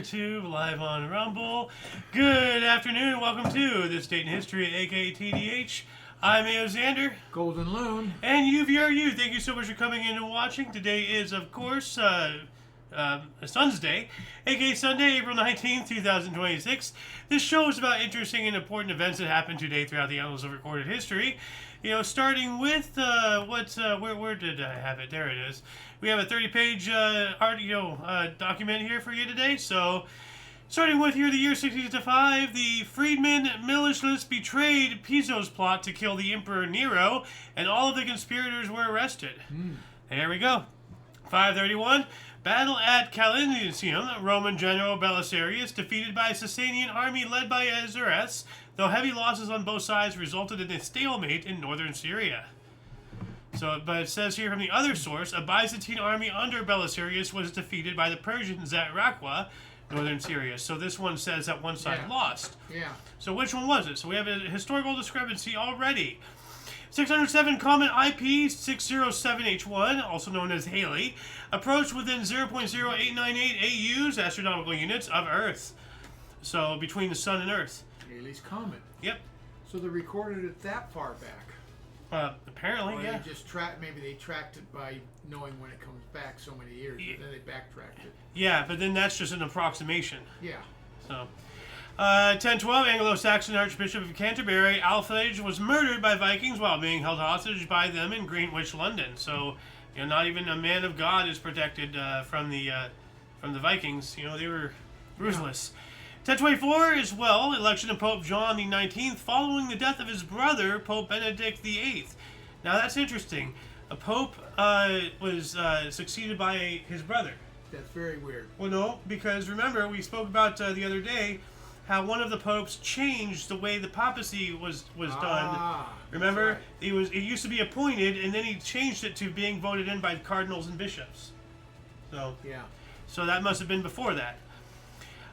YouTube, live on Rumble. Good afternoon, and welcome to This Date in History, aka TDH. I'm AO Xander. Golden Loon. And UVRU, thank you so much for coming in and watching. Today is, of course, Sun's Day, aka Sunday, April 19th, 2026. This show is about interesting and important events that happened today throughout the annals of recorded history. You know, starting with, where did I have it? There it is. We have a 30-page document here for you today. So, starting with here, the year 65, the freedmen militias betrayed Piso's plot to kill the Emperor Nero, and all of the conspirators were arrested. There we go. 531, battle at Calendisium, Roman general Belisarius defeated by a Sasanian army led by Azuras, though heavy losses on both sides resulted in a stalemate in northern Syria. So, but it says here from the other source, a Byzantine army under Belisarius was defeated by the Persians at Raqqa, northern Syria. So this one says that one side lost. Yeah. So which one was it? So we have a historical discrepancy already. 607 Comet IP 607H1, also known as Halley, approached within 0.0898 AUs, astronomical units, of Earth. So between the Sun and Earth. Halley's Comet. Yep. So they recorded it that far back. Apparently, or yeah. They just maybe they tracked it by knowing when it comes back so many years, and then they backtracked it. Yeah, but then that's just an approximation. Yeah. So, 1012, Anglo-Saxon Archbishop of Canterbury, Alfred, was murdered by Vikings while being held hostage by them in Greenwich, London. So, you know, not even a man of God is protected from the Vikings. You know, they were ruthless. 1024 as well, election of Pope John the 19th following the death of his brother, Pope Benedict VIII. Now that's interesting. A pope was succeeded by his brother. That's very weird. Well, no, because remember, we spoke about the other day how one of the popes changed the way the papacy was done. Remember? Right. It used to be appointed, and then he changed it to being voted in by cardinals and bishops. So that must have been before that.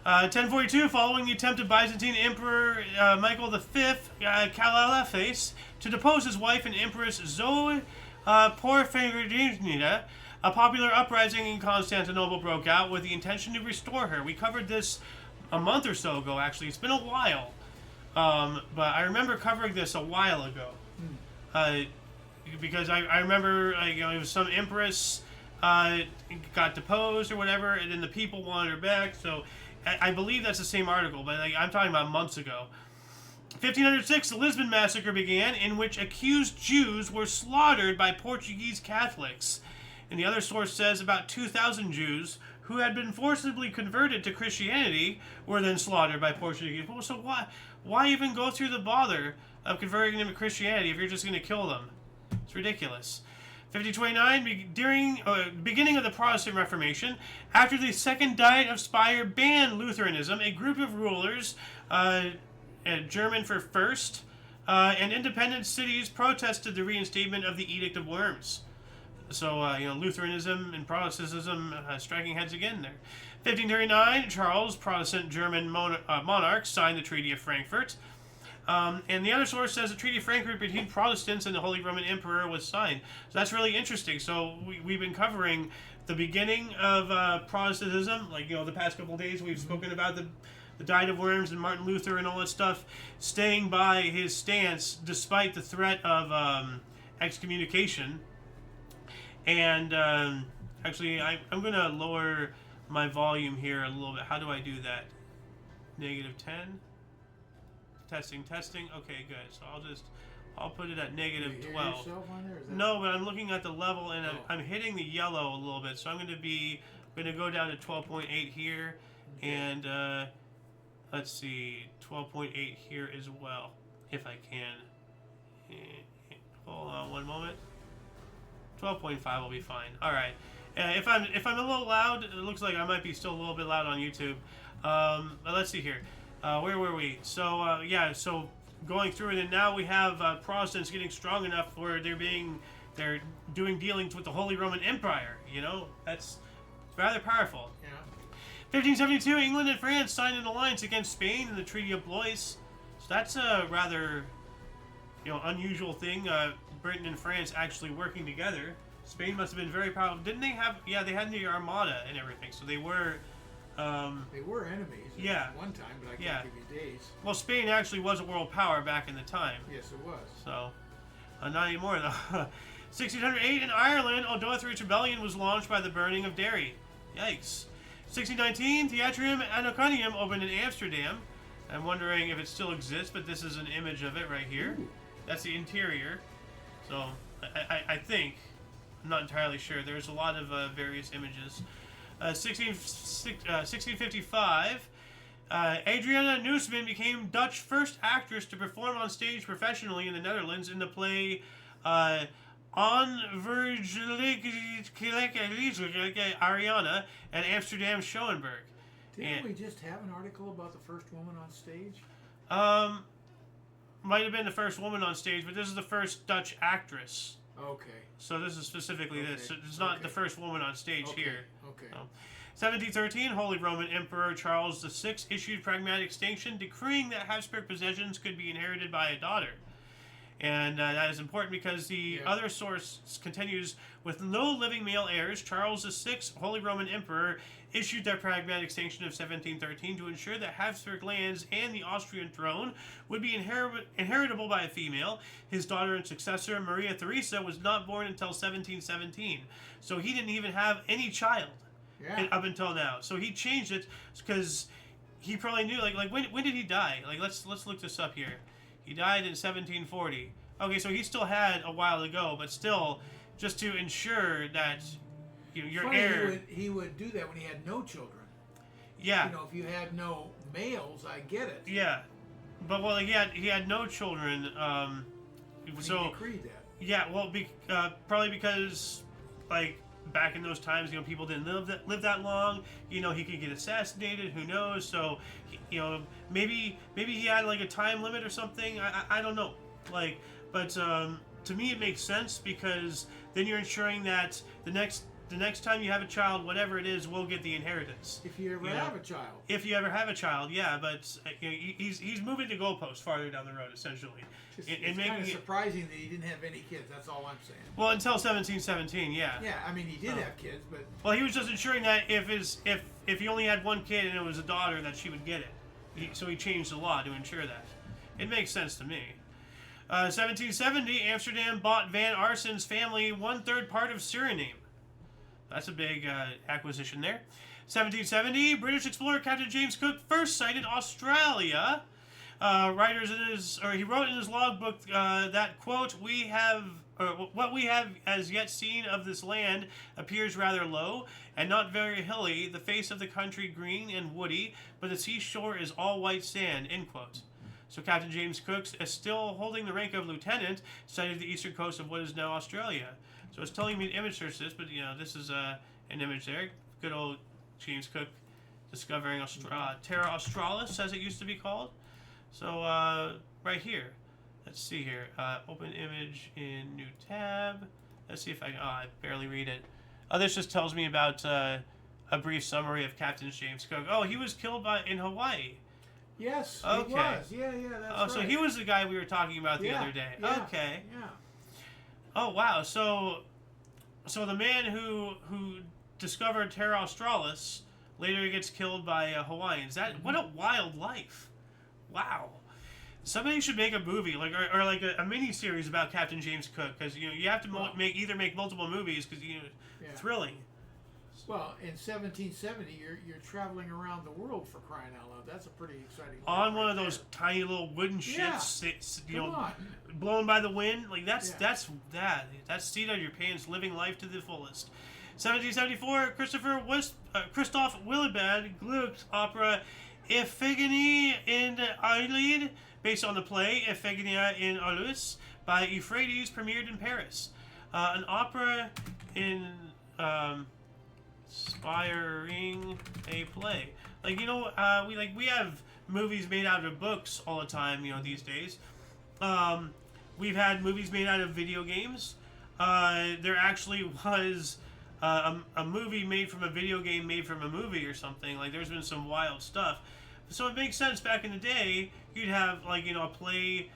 1042, following the attempt of Byzantine Emperor Michael V, Calalaphus, to depose his wife and Empress Zoe Porphyrinida, a popular uprising in Constantinople broke out with the intention to restore her. We covered this a month or so ago, actually. It's been a while. But I remember covering this a while ago. Because I remember it was some empress got deposed or whatever, and then the people wanted her back. So I believe that's the same article, but I'm talking about months ago. 1506, the Lisbon Massacre began, in which accused Jews were slaughtered by Portuguese Catholics. And the other source says about 2,000 Jews who had been forcibly converted to Christianity were then slaughtered by Portuguese people. So why even go through the bother of converting them to Christianity if you're just going to kill them? It's ridiculous. 1529, beginning of the Protestant Reformation, after the Second Diet of Speyer banned Lutheranism, a group of rulers, German for first, and independent cities protested the reinstatement of the Edict of Worms. So, Lutheranism and Protestantism striking heads again there. 1539, Charles, Protestant German monarch, signed the Treaty of Frankfurt. And the other source says the Treaty of Frankfurt between Protestants and the Holy Roman Emperor was signed. So that's really interesting. So we've been covering the beginning of Protestantism. The past couple of days we've spoken about the Diet of Worms and Martin Luther and all that stuff, staying by his stance despite the threat of excommunication. And actually, I'm going to lower my volume here a little bit. How do I do that? -10? Testing. Okay, good. So I'll put it at -12. Yourself on there? No, but I'm looking at the level and I'm hitting the yellow a little bit. So I'm going to go down to 12.8 here, and let's see, 12.8 here as well, if I can. Hold on one moment. 12.5 will be fine. All right. If I'm a little loud, it looks like I might be still a little bit loud on YouTube. But let's see here. Where were we? So so going through it, and now we have Protestants getting strong enough where they're doing dealings with the Holy Roman Empire. You know, it's rather powerful. Yeah. 1572, England and France signed an alliance against Spain in the Treaty of Blois. So that's a rather unusual thing. Britain and France actually working together. Spain must have been very powerful. Didn't they have? Yeah, they had the Armada and everything. So they were They were enemies Yeah. at one time, but I can't Yeah. give you days. Well, Spain actually was a world power back in the time. Yes, it was. So, not anymore though. 1608 in Ireland, O'Dothrey's rebellion was launched by the burning of Derry. Yikes. 1619, Theatrium Anaconium opened in Amsterdam. I'm wondering if it still exists, but this is an image of it right here. Ooh. That's the interior. So, I think, I'm not entirely sure. There's a lot of various images. 1655, Adriana Nuisman became Dutch first actress to perform on stage professionally in the Netherlands in the play Onvergelijkelijke Ariana at Amsterdam Schoenberg. Didn't we just have an article about the first woman on stage? Might have been the first woman on stage, but this is the first Dutch actress. Okay. So this is specifically Okay. this. It's not Okay. the first woman on stage Okay. here. Okay. 1713, Holy Roman Emperor Charles VI issued pragmatic sanction, decreeing that Habsburg possessions could be inherited by a daughter. And that is important because the other source continues, with no living male heirs, Charles VI, Holy Roman Emperor, issued their pragmatic sanction of 1713 to ensure that Habsburg lands and the Austrian throne would be inheritable by a female. His daughter and successor, Maria Theresa, was not born until 1717. So he didn't even have any child up until now. So he changed it because he probably knew, like when did he die? Like, let's look this up here. He died in 1740. Okay, so he still had a while to go, but still, just to ensure that your Funny, heir. he would do that when he had no children. Yeah. You know, if you had no males, I get it. Yeah, but well, he had no children. When So he decreed that. yeah, well, probably because like back in those times, people didn't live that long. He could get assassinated. Who knows? So, maybe he had like a time limit or something. I don't know. But to me it makes sense because then you're ensuring that the next time you have a child, whatever it is, will get the inheritance. If you ever have a child. If you ever have a child, yeah. But he's moving the goalpost farther down the road, essentially. It's kind of surprising that he didn't have any kids. That's all I'm saying. Well, until 1717, yeah. Yeah, I mean, he did have kids, but... Well, he was just ensuring that if he only had one kid and it was a daughter, that she would get it. So he changed the law to ensure that. It makes sense to me. 1770, Amsterdam bought Van Arsen's family 1/3 part of Suriname. That's a big acquisition there. 1770, British explorer Captain James Cook first sighted Australia. He wrote in his logbook that, quote, what we have as yet seen of this land appears rather low and not very hilly, the face of the country green and woody, but the seashore is all white sand, end quote. So Captain James Cook, still holding the rank of lieutenant, sighted the eastern coast of what is now Australia. So it's telling me to image search this, but this is an image there. Good old James Cook discovering Terra Australis, as it used to be called. So right here, let's see here. Open image in new tab. Let's see if I barely read it. This just tells me about a brief summary of Captain James Cook. Oh, he was killed in Hawaii. Yes, okay. He was. Yeah, that's right. So he was the guy we were talking about the other day. Yeah, okay. Yeah. Oh wow. So the man who discovered Terra Australis later gets killed by Hawaiians. What a wild life. Wow. Somebody should make a movie or like a mini series about Captain James Cook, because you have to make multiple movies because thrilling. Well, in 1770, you're traveling around the world, for crying out loud. That's a pretty exciting. On one of those tiny little wooden ships, blown by the wind. Like that's seat on your pants, living life to the fullest. 1774, Christoph Willibald Gluck's opera Iphigenie in Aulide, based on the play Iphigenia in Aulus by Euphrates, premiered in Paris. An opera inspiring a play. We have movies made out of books all the time, these days. We've had movies made out of video games. There actually was a movie made from a video game made from a movie or something. There's been some wild stuff. So it makes sense back in the day, you'd have a play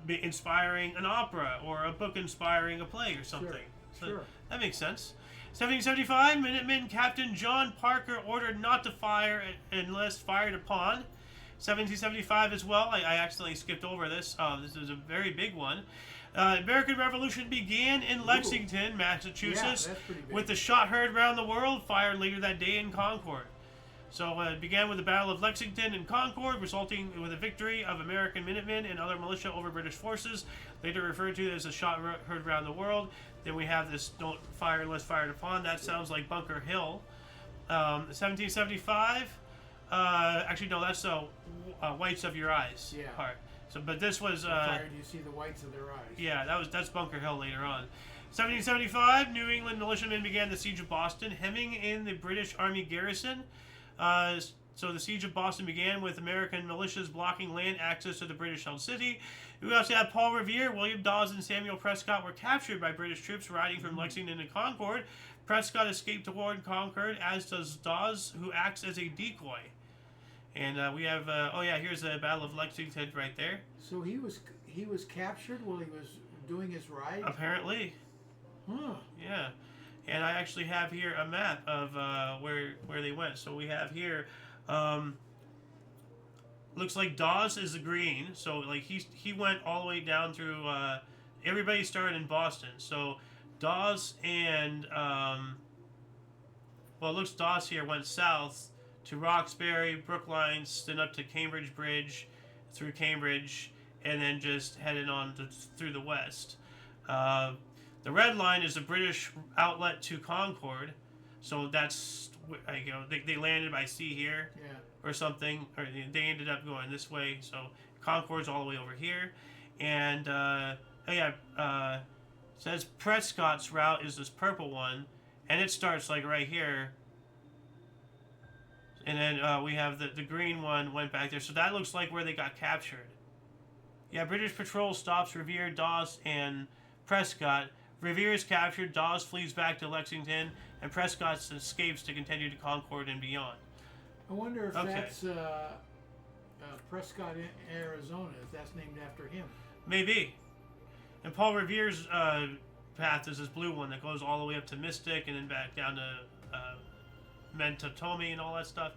inspiring an opera or a book inspiring a play or something. Sure. That makes sense. 1775, Minutemen Captain John Parker ordered not to fire unless fired upon. 1775 as well. I accidentally skipped over this. This is a very big one. American Revolution began in Lexington, Massachusetts, that's pretty big. with the shot heard around the world, fired later that day in Concord. So it began with the Battle of Lexington and Concord, resulting with a victory of American Minutemen and other militia over British forces, later referred to as the shot heard around the world. Then we have this don't fire unless fired upon. That sounds like Bunker Hill. 1775. Actually, no, that's the whites of your eyes part. So, but this was. Fire, do you see the whites of their eyes? Yeah, that's Bunker Hill later on. 1775, New England militiamen began the siege of Boston, hemming in the British Army garrison. So the siege of Boston began with American militias blocking land access to the British-held city. We also had Paul Revere, William Dawes, and Samuel Prescott were captured by British troops riding from Lexington to Concord. Prescott escaped toward Concord, as does Dawes, who acts as a decoy. And we have, here's the Battle of Lexington right there. So he was captured while he was doing his ride? Apparently. Huh. Yeah. And I actually have here a map of where they went. So we have here, looks like Dawes is the green. So like he went all the way down through. Everybody started in Boston. So Dawes and it looks Dawes here went south to Roxbury, Brookline, then up to Cambridge Bridge, through Cambridge, and then just headed on through the west. The red line is the British outlet to Concord, so that's they landed by sea here, or something, or they ended up going this way. So Concord's all the way over here, and says Prescott's route is this purple one, and it starts like right here, and then we have the green one went back there. So that looks like where they got captured. Yeah, British patrol stops Revere, Dawes, and Prescott. Revere is captured, Dawes flees back to Lexington, and Prescott escapes to continue to Concord and beyond. I wonder if that's Prescott, Arizona, if that's named after him. Maybe. And Paul Revere's path is this blue one that goes all the way up to Mystic and then back down to Mentatomi and all that stuff.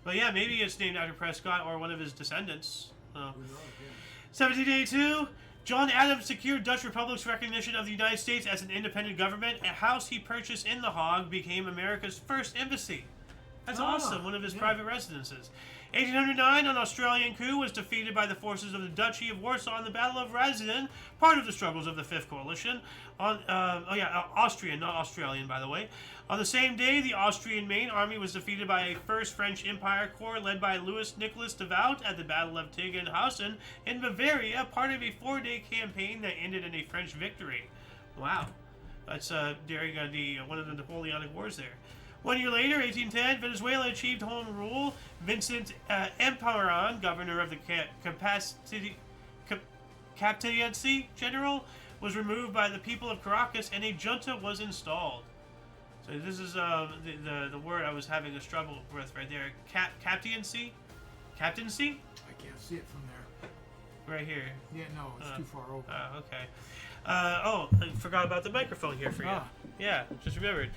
But yeah, maybe it's named after Prescott or one of his descendants. 1782. John Adams secured Dutch Republic's recognition of the United States as an independent government. A house he purchased in The Hague became America's first embassy. That's awesome. One of his private residences. 1809, an Australian coup was defeated by the forces of the Duchy of Warsaw in the Battle of Razin, part of the struggles of the Fifth Coalition. Austrian, not Australian, by the way. On the same day, the Austrian main army was defeated by a First French Empire Corps led by Louis Nicholas Devout at the Battle of Tegenhausen in Bavaria, part of a 4-day campaign that ended in a French victory. Wow. That's during one of the Napoleonic Wars there. 1 year later, 1810, Venezuela achieved home rule. Vincent Emparan, governor of the Captaincy General, was removed by the people of Caracas, and a junta was installed. So this is the word I was having a struggle with right there. Captaincy? Captaincy? I can't see it from there. Right here. Yeah, no, it's too far over. Okay. I forgot about the microphone here for you. Yeah, just remembered.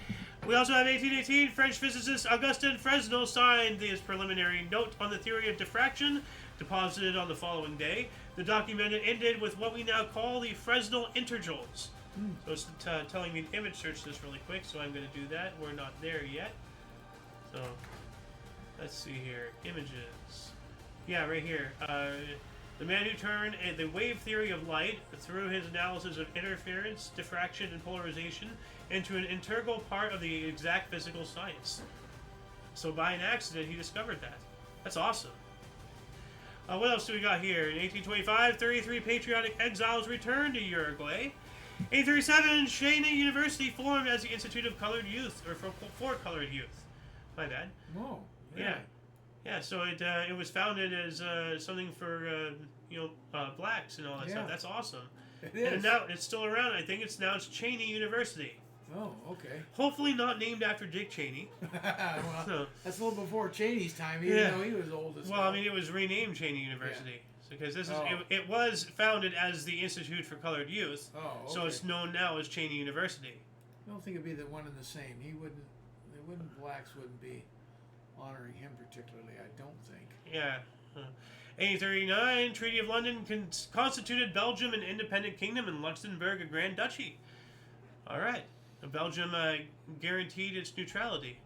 We also have 1818, French physicist Augustin Fresnel signed his preliminary note on the theory of diffraction, deposited on the following day. The document ended with what we now call the Fresnel intervals. So it's telling me to image search this really quick, so I'm going to do that. We're not there yet. So, let's see here. Images. Yeah, right here. The man who turned the wave theory of light, through his analysis of interference, diffraction, and polarization, into an integral part of the exact physical science. So by an accident, he discovered that. That's awesome. What else do we got here? In 1825, 33 patriotic exiles returned to Uruguay. 1837, Shana University formed as the Institute of Colored Youth, or for Colored Youth. My bad. Oh, yeah. Yeah, so it was founded as something for blacks and all that stuff. That's awesome. It is. And now it's still around. I think it's Cheney University. Oh, okay. Hopefully not named after Dick Cheney. Well, so, that's a little before Cheney's time, even though he was old as well. I mean, it was renamed Cheney University because this is it was founded as the Institute for Colored Youth. Oh, okay. So it's known now as Cheney University. I don't think it'd be the one and the same. Blacks wouldn't be honoring him particularly, I don't think. Yeah. 1839, Treaty of London constituted Belgium an independent kingdom and Luxembourg a Grand Duchy. All right. Belgium guaranteed its neutrality.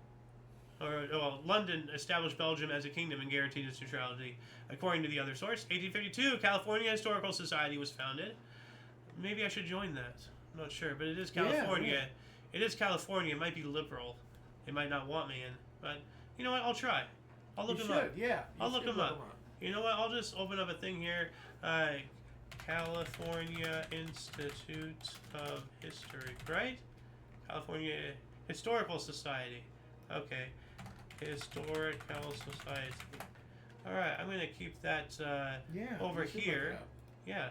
London established Belgium as a kingdom and guaranteed its neutrality, according to the other source. 1852, California Historical Society was founded. Maybe I should join that. I'm not sure, but it is California. Yeah. It is California. It might be liberal. They might not want me in, but you know what? I'll try. I'll look them up. Yeah, I'll look them up. You know what? I'll just open up a thing here. California Institute of History, right? California Historical Society. Okay. Historical Society. All right, I'm going to keep that over here. Yeah.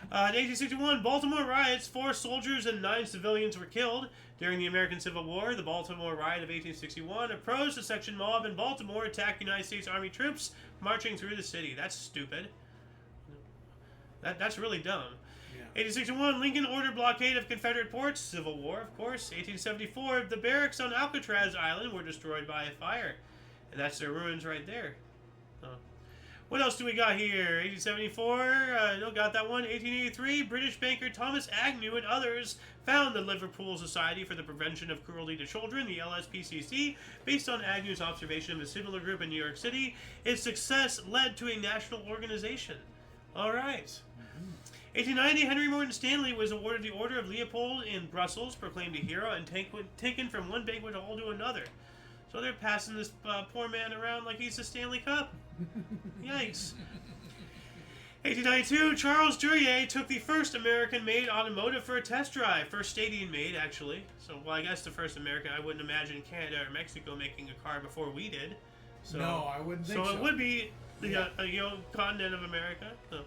In 1861, Baltimore riots, 4 soldiers and 9 civilians were killed. During the American Civil War, the Baltimore riot of 1861, a pro-secession mob in Baltimore attacked United States Army troops marching through the city. That's stupid. That's really dumb. Yeah. 1861, Lincoln ordered blockade of Confederate ports. Civil War, of course. 1874, the barracks on Alcatraz Island were destroyed by a fire. And that's their ruins right there. What else do we got here? 1874, no, got that one. 1883, British banker Thomas Agnew and others found the Liverpool Society for the Prevention of Cruelty to Children, the LSPCC, based on Agnew's observation of a similar group in New York City. Its success led to a national organization. All right. 1890, Henry Morton Stanley was awarded the Order of Leopold in Brussels, proclaimed a hero, and taken from one banquet hall to another. So they're passing this poor man around like he's the Stanley Cup. Yikes. 1892, Charles Duryea took the first American-made automotive for a test drive. First Stadium-made, actually. So, well, I guess the first American. I wouldn't imagine Canada or Mexico making a car before we did. So, no, I wouldn't think so. So it would be the continent of America. So,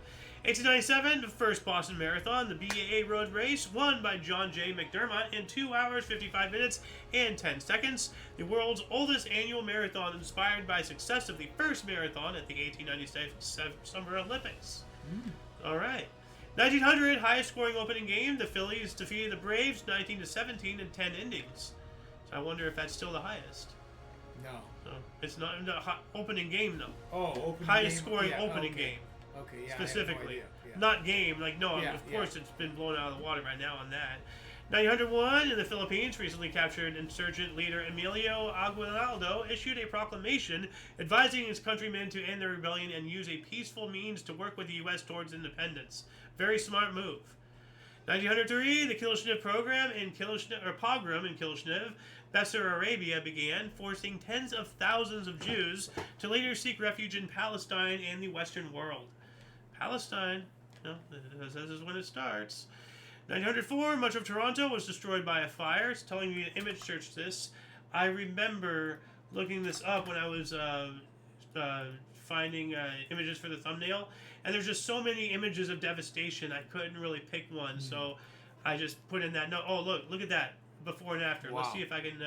1897, the first Boston Marathon, the BAA road race, won by John J. McDermott in 2 hours, 55 minutes, and 10 seconds. The world's oldest annual marathon, inspired by success of the first marathon at the 1896 Summer Olympics. All right. 1900, highest scoring opening game. The Phillies defeated the Braves 19-17 in 10 innings. So I wonder if that's still the highest. No. So it's not the opening game, though. Oh, opening highest game? Scoring opening game. Okay, yeah. Specifically. No Not game. Like, no, of course it's been blown out of the water right now on that. 1901, in the Philippines, recently captured insurgent leader Emilio Aguinaldo issued a proclamation advising his countrymen to end their rebellion and use a peaceful means to work with the U.S. towards independence. Very smart move. 1903, the Kilshnev pogrom in Kilshnev, Bessarabia began, forcing tens of thousands of Jews to later seek refuge in Palestine and the Western world. Palestine, this is when it starts. 1904, much of Toronto was destroyed by a fire. It's telling me to image search this. I remember looking this up when I was finding images for the thumbnail, and there's just so many images of devastation I couldn't really pick one, so I just put in that note. Oh, look at that, before and after. Wow. Let's see if I can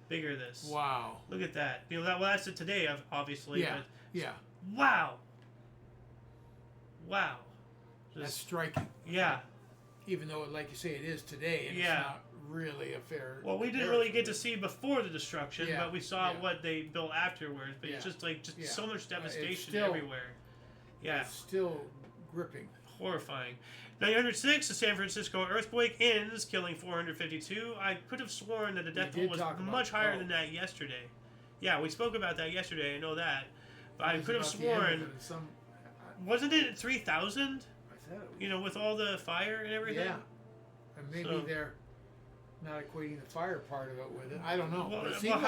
bigger this. Wow. Look at that. That's it today, obviously. Yeah, But, yeah. Wow. Wow. That's striking. Yeah. Even though, like you say, it is today, and it's not really a fair... Well, we didn't really get to see before the destruction, but we saw what they built afterwards. But it's just so much devastation everywhere. Yeah. It's still gripping. Horrifying. 1906, the San Francisco earthquake ends, killing 452. I could have sworn that the death toll was much higher than that yesterday. Yeah, we spoke about that yesterday, I know that. But I could have sworn... Wasn't it 3,000? I thought it was. With all the fire and everything? Yeah. And maybe they're not equating the fire part of it with it. I don't know. Well,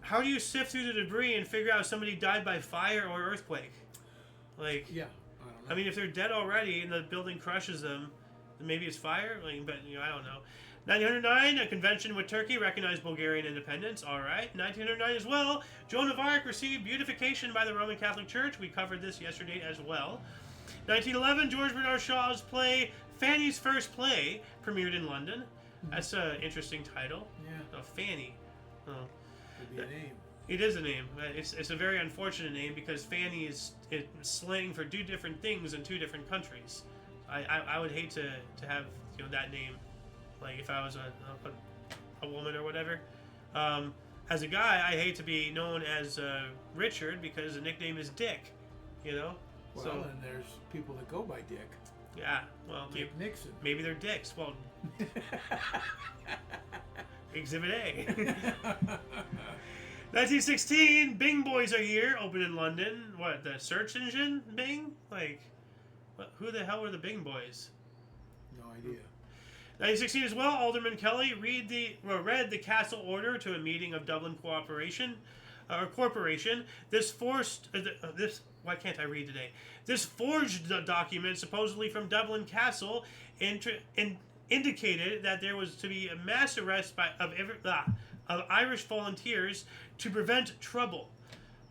how do you sift through the debris and figure out if somebody died by fire or earthquake? Yeah, I don't know. I mean, if they're dead already and the building crushes them, then maybe it's fire. But I don't know. 1909, a convention with Turkey recognized Bulgarian independence. All right. 1909 as well, Joan of Arc received beatification by the Roman Catholic Church. We covered this yesterday as well. 1911, George Bernard Shaw's play Fanny's First Play premiered in London. That's an interesting title. Yeah. Fanny. Oh. Could be a name. It is a name. It's a very unfortunate name because Fanny is slang for 2 different things in 2 different countries. I would hate to have that name. Like if I was a woman or whatever. As a guy, I hate to be known as Richard because the nickname is Dick. You know. Well, So and there's people that go by Dick. yeah. Well, Dick Nixon. maybe they're dicks. Well, Exhibit A. 1916, Bing Boys are here, open in London. What, the search engine Bing? Like, who the hell were the Bing Boys? No idea. 1916 as well, Alderman Kelly read the Castle Order to a meeting of Dublin Corporation. This forced this. Why can't I read today? This forged document, supposedly from Dublin Castle, indicated that there was to be a mass arrest of Irish volunteers to prevent trouble.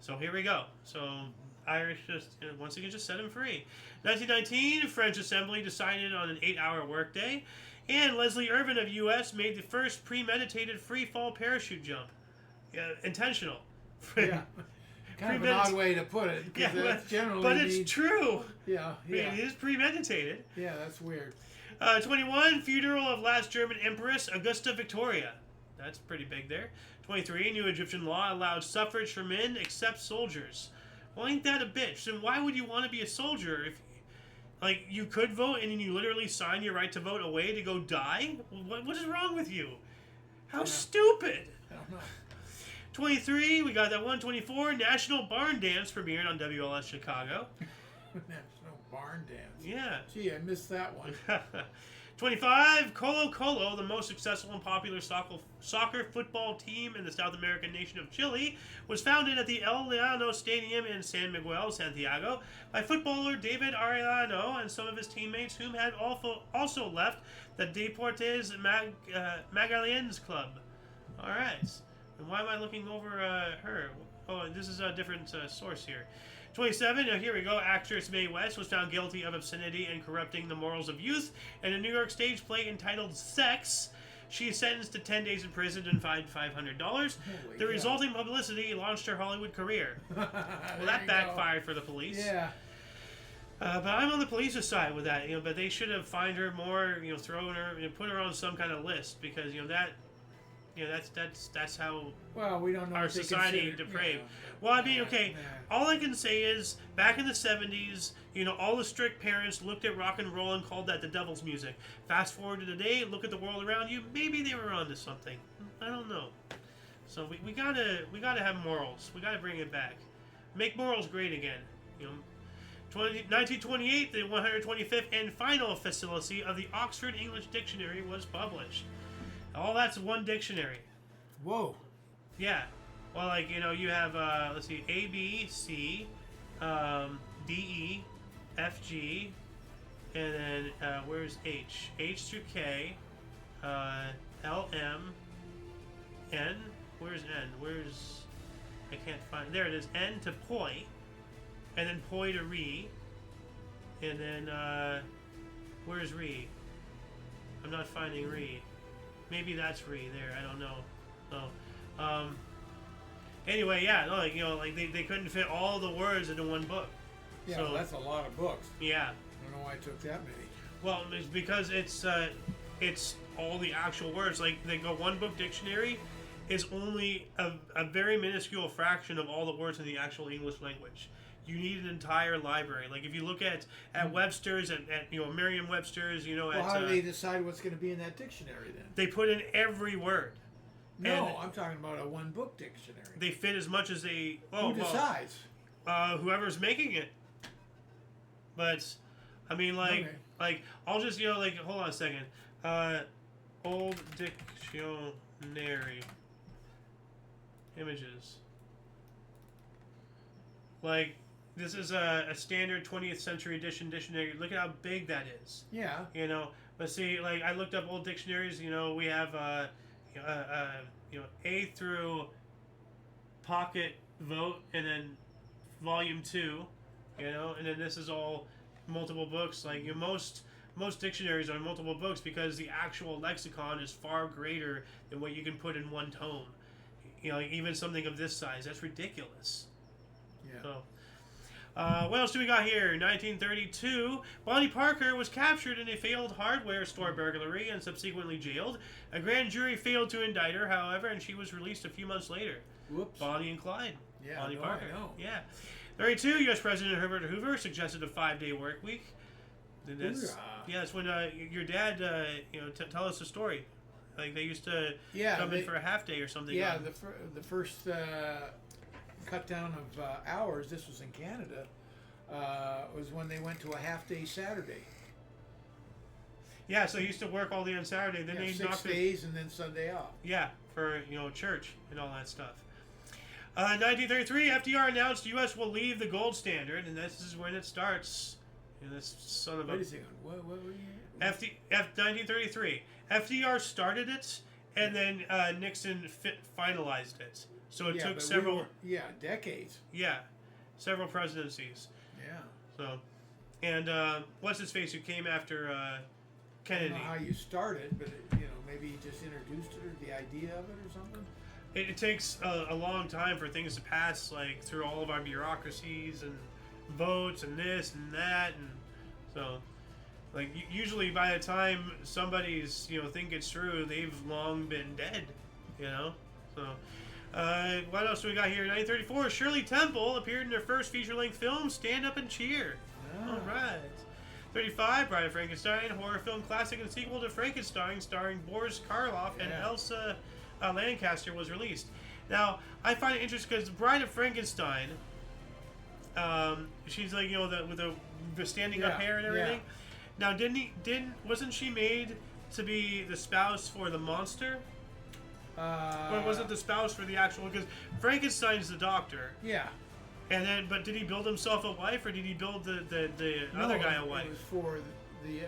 So here we go. So Irish just once again just set him free. 1919, French Assembly decided on an 8-hour workday, and Leslie Irvin of U.S. made the first premeditated free fall parachute jump. Intentional. Yeah. Kind of an odd way to put it. Yeah, that's generally but it's true. Yeah, yeah. It is premeditated. Yeah, that's weird. 21, funeral of last German Empress Augusta Victoria. That's pretty big there. 23, new Egyptian law allowed suffrage for men except soldiers. Well, ain't that a bitch? Then why would you want to be a soldier if, like, you could vote and then you literally sign your right to vote away to go die? What is wrong with you? How stupid! I don't know. 23, we got that one. 24, National Barn Dance premiered on WLS Chicago. National Barn Dance. Yeah. Gee, I missed that one. 25, Colo Colo, the most successful and popular soccer football team in the South American nation of Chile, was founded at the El Llano Stadium in San Miguel, Santiago, by footballer David Arellano and some of his teammates, whom had also left the Deportes Magallanes club. All right. And why am I looking over her? Oh, this is a different source here. 27, now here we go. Actress Mae West was found guilty of obscenity and corrupting the morals of youth in a New York stage play entitled Sex. She is sentenced to 10 days in prison and fined $500. The resulting publicity launched her Hollywood career. Well, that backfired for the police. Yeah. But I'm on the police's side with that, but they should have fined her more, thrown her, put her on some kind of list because, that's how we don't know our society depraved. Well, I mean, okay, all I can say is back in the 70s, all the strict parents looked at rock and roll and called that the devil's music. Fast forward to today, look at the world around you, maybe they were onto something. I don't know. So we gotta have morals. We gotta bring it back. Make morals great again. 1928, the 125th and final facility of the Oxford English Dictionary was published. All that's one dictionary. Whoa. Yeah. Well, you have, let's see, A, B, C, D, E, F, G, and then, where's H? H through K, L, M, N. Where's N? I can't find, there it is, N to poi, and then poi to re, and then, where's re? I'm not finding re. Maybe that's re there. I don't know. So, anyway, yeah, they couldn't fit all the words into one book. Yeah, so, that's a lot of books. Yeah. I don't know why I took that many. Well, it's because it's all the actual words. Like one book dictionary is only a very minuscule fraction of all the words in the actual English language. You need an entire library. Like if you look at Webster's, at Merriam-Webster's, Well, how do they decide what's going to be in that dictionary then? They put in every word. No, I'm talking about a one-book dictionary. They fit as much as they... Who decides? Whoever's making it. But, I mean, I'll just, hold on a second. Old dictionary. Images. This is a standard 20th century edition dictionary. Look at how big that is. Yeah. But see, I looked up old dictionaries. We have, A through Pocket Vote, and then Volume 2, and then this is all multiple books. Most dictionaries are multiple books because the actual lexicon is far greater than what you can put in one tome. Even something of this size, that's ridiculous. Yeah. So, What else do we got here? 1932, Bonnie Parker was captured in a failed hardware store burglary and subsequently jailed. A grand jury failed to indict her, however, and she was released a few months later. Whoops. Bonnie and Clyde. Yeah, Bonnie no, Parker. I know. Yeah. 32, U.S. President Herbert Hoover suggested a 5-day work week. And that's, Hoorah. yeah, that's when your dad, tell us the story. Like they used to come in for a half day or something. Yeah, the first cut down of hours, this was in Canada, was when they went to a half day Saturday. Yeah, so he used to work all day on Saturday. Then they 6 knocked days and then Sunday off. Yeah, for church and all that stuff. 1933, FDR announced U.S. will leave the gold standard, and this is when it starts. And this son of a. Wait a second. What were you? 1933. FDR started it, and then Nixon finalized it. So it took several. Decades. Yeah, several presidencies. Yeah. So, and what's his face who came after Kennedy? I don't know how you started, but maybe you just introduced it or the idea of it or something. It takes a long time for things to pass, like through all of our bureaucracies and votes and this and that, and so, like usually by the time somebody's think it's true, they've long been dead, So, what else do we got here? 1934, Shirley Temple appeared in her first feature-length film, Stand Up and Cheer. All right. 35, Bride of Frankenstein, horror film classic and sequel to Frankenstein, starring Boris Karloff and Elsa Lancaster, was released. Now, I find it interesting because Bride of Frankenstein, she's like with the standing up hair and everything. Now, wasn't she made to be the spouse for the monster? Or was it the spouse for the actual? Because Frankenstein's the doctor. Yeah. And then, but did he build himself a wife, or did he build the other guy a wife? It was for the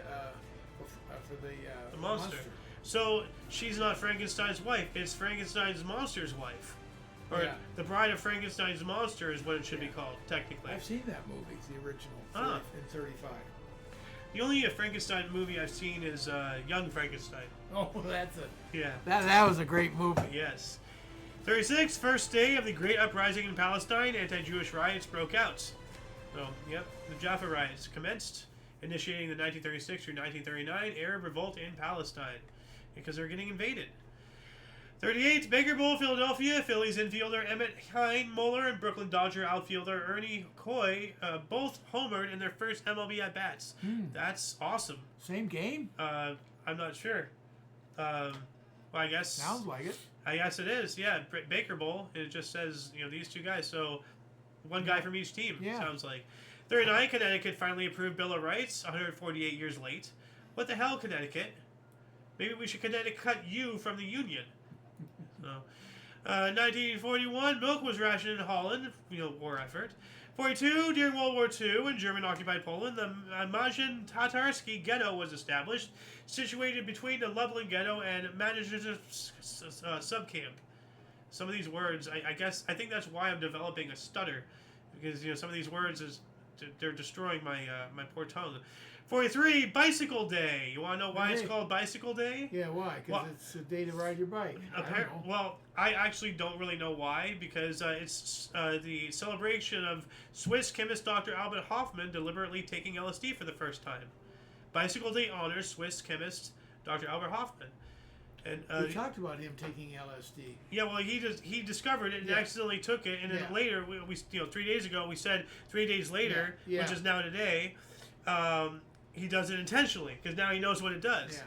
monster. So she's not Frankenstein's wife; it's Frankenstein's monster's wife, or the Bride of Frankenstein's monster is what it should be called technically. I've seen that movie, the original, in '35. The only Frankenstein movie I've seen is Young Frankenstein. Oh, that's it. Yeah. That was a great movie. Yes. 36, first day of the Great Uprising in Palestine, anti-Jewish riots broke out. So, the Jaffa riots commenced, initiating the 1936 through 1939 Arab revolt in Palestine, because they're getting invaded. 38, Baker Bowl, Philadelphia, Phillies infielder Emmett Heinmoller and Brooklyn Dodger outfielder Ernie Coy both homered in their first MLB at-bats. That's awesome. Same game? I'm not sure. Well, I guess... Sounds like it. I guess it is, yeah. Baker Bowl. It just says, these two guys. So, one guy from each team, sounds like. 39, Connecticut finally approved Bill of Rights, 148 years late. What the hell, Connecticut? Maybe we should Connecticut cut you from the Union. So, 1941, milk was rationed in Holland, war effort. 42, during World War II in German-occupied Poland, the Majin Tatarsky Ghetto was established, situated between the Lublin Ghetto and Manizhevsk subcamp. Some of these words, I think that's why I'm developing a stutter, because some of these words they're destroying my my poor tongue. 43, Bicycle Day. You want to know why it's called Bicycle Day? Yeah, why? Because it's a day to ride your bike. Well, I actually don't really know why, because it's the celebration of Swiss chemist Dr. Albert Hofmann deliberately taking LSD for the first time. Bicycle Day honors Swiss chemist Dr. Albert Hofmann. And we talked about him taking LSD. Yeah, well, he discovered it and accidentally took it, and then later, we 3 days ago, we said 3 days later, which is now today, he does it intentionally, because now he knows what it does. Yeah.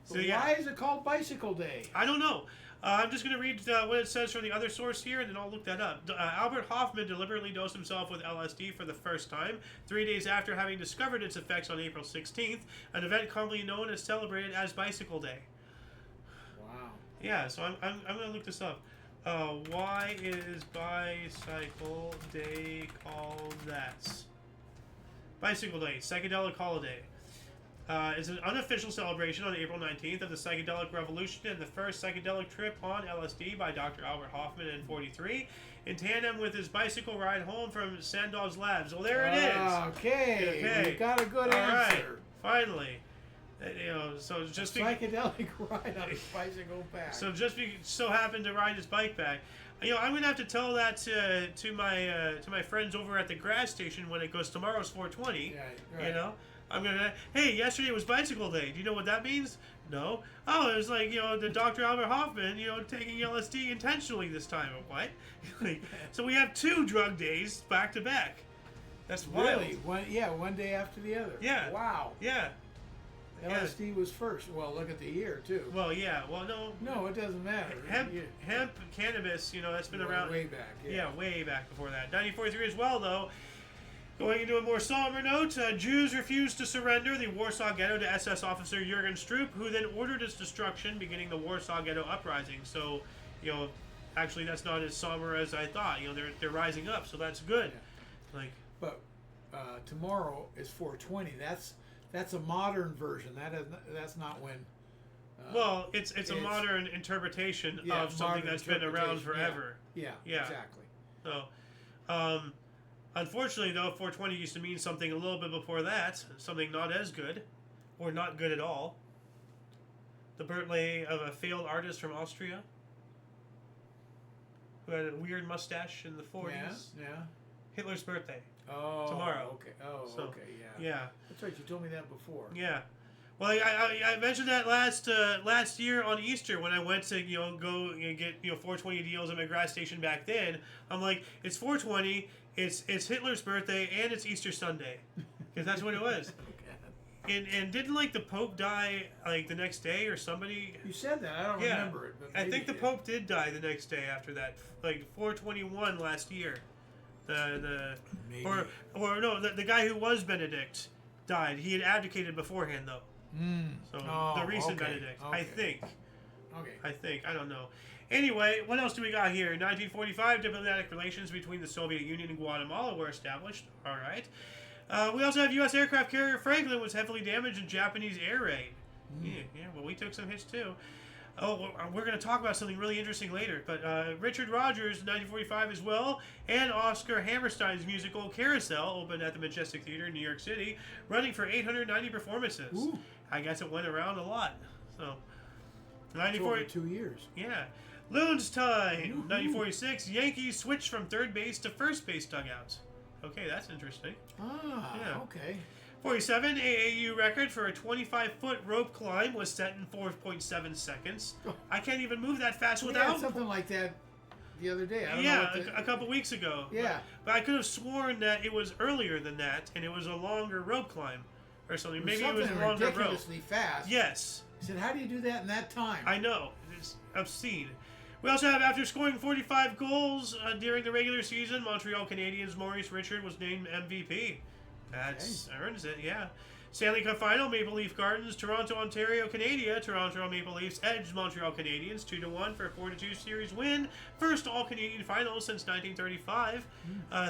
So, why is it called Bicycle Day? I don't know. I'm just going to read what it says from the other source here, and then I'll look that up. Albert Hofmann deliberately dosed himself with LSD for the first time, 3 days after having discovered its effects on April 16th, an event commonly known and celebrated as Bicycle Day. Wow. Yeah, so I'm going to look this up. Why is Bicycle Day called that? Bicycle Day, psychedelic holiday. Is an unofficial celebration on April 19th of the psychedelic revolution and the first psychedelic trip on LSD by Dr. Albert Hofmann in 43, in tandem with his bicycle ride home from Sandow's labs. Well, there it is. Okay. We got a good answer. Right. Finally. So just psychedelic ride on his bicycle back. So just so happened to ride his bike back. I'm gonna have to tell that to my friends over at the gas station when it goes tomorrow's 420. Yeah, right. I'm gonna. Hey, yesterday was bicycle day. Do you know what that means? No. Oh, it was like the Dr. Albert Hoffman taking LSD intentionally this time. What? So we have 2 drug days back to back. That's wild. Really? One day after the other. Yeah. Wow. Yeah. LSD was first. Well, look at the year too. Well, yeah. Well, no. No, it doesn't matter. Hemp, cannabis. That's been around way back. Yeah, way back before that. 1943 as well, though. Going into a more somber note, Jews refused to surrender the Warsaw Ghetto to SS officer Jurgen Stroop, who then ordered its destruction, beginning the Warsaw Ghetto uprising. So, actually, that's not as somber as I thought. They're rising up, so that's good. Yeah. But tomorrow is 420. That's a modern version. That's not when. Well, it's a modern interpretation of something that's been around forever. Yeah, exactly. So, unfortunately, though, 420 used to mean something a little bit before that, something not as good, or not good at all. The birthday of a failed artist from Austria who had a weird mustache in the 40s. Yeah. Hitler's birthday. Oh, tomorrow. Okay. Yeah. Yeah. That's right. You told me that before. Yeah. Well, I mentioned that last year on Easter when I went to go get 420 deals at my gas station back then. I'm like, it's 420, it's Hitler's birthday, and it's Easter Sunday, because that's what it was. And didn't the Pope die the next day or somebody? You said that. I don't remember it. But I think the Pope did die the next day after that, 421 last year. The guy who was Benedict died. He had abdicated beforehand though. So the recent Benedict, I think. Okay. I don't know. Anyway, what else do we got here? 1945, diplomatic relations between the Soviet Union and Guatemala were established. All right. We also have U.S. aircraft carrier Franklin was heavily damaged in Japanese air raid. Yeah. Well, we took some hits too. Oh, we're going to talk about something really interesting later. But Richard Rodgers, 1945 as well, and Oscar Hammerstein's musical Carousel opened at the Majestic Theater in New York City, running for 890 performances. Ooh. I guess it went around a lot. So, 1940. 2 years. Yeah. Loons time. 1946, Yankees switched from third base to first base dugouts. Okay, that's interesting. Okay. 47, AAU record for a 25-foot rope climb was set in 4.7 seconds. I can't even move that fast without... We had something like that the other day. I don't know a couple weeks ago. Yeah. But I could have sworn that it was earlier than that, and it was a longer rope climb or something. Maybe it was a longer rope. Ridiculously fast. Yes. I said, how do you do that in that time? I know. It's obscene. We also have, after scoring 45 goals during the regular season, Montreal Canadiens' Maurice Richard was named MVP. That earns it, yeah. Stanley Cup Final, Maple Leaf Gardens, Toronto, Ontario, Canada. Toronto Maple Leafs edged Montreal Canadiens 2-1 for a 4-2 series win. First all-Canadian final since 1935.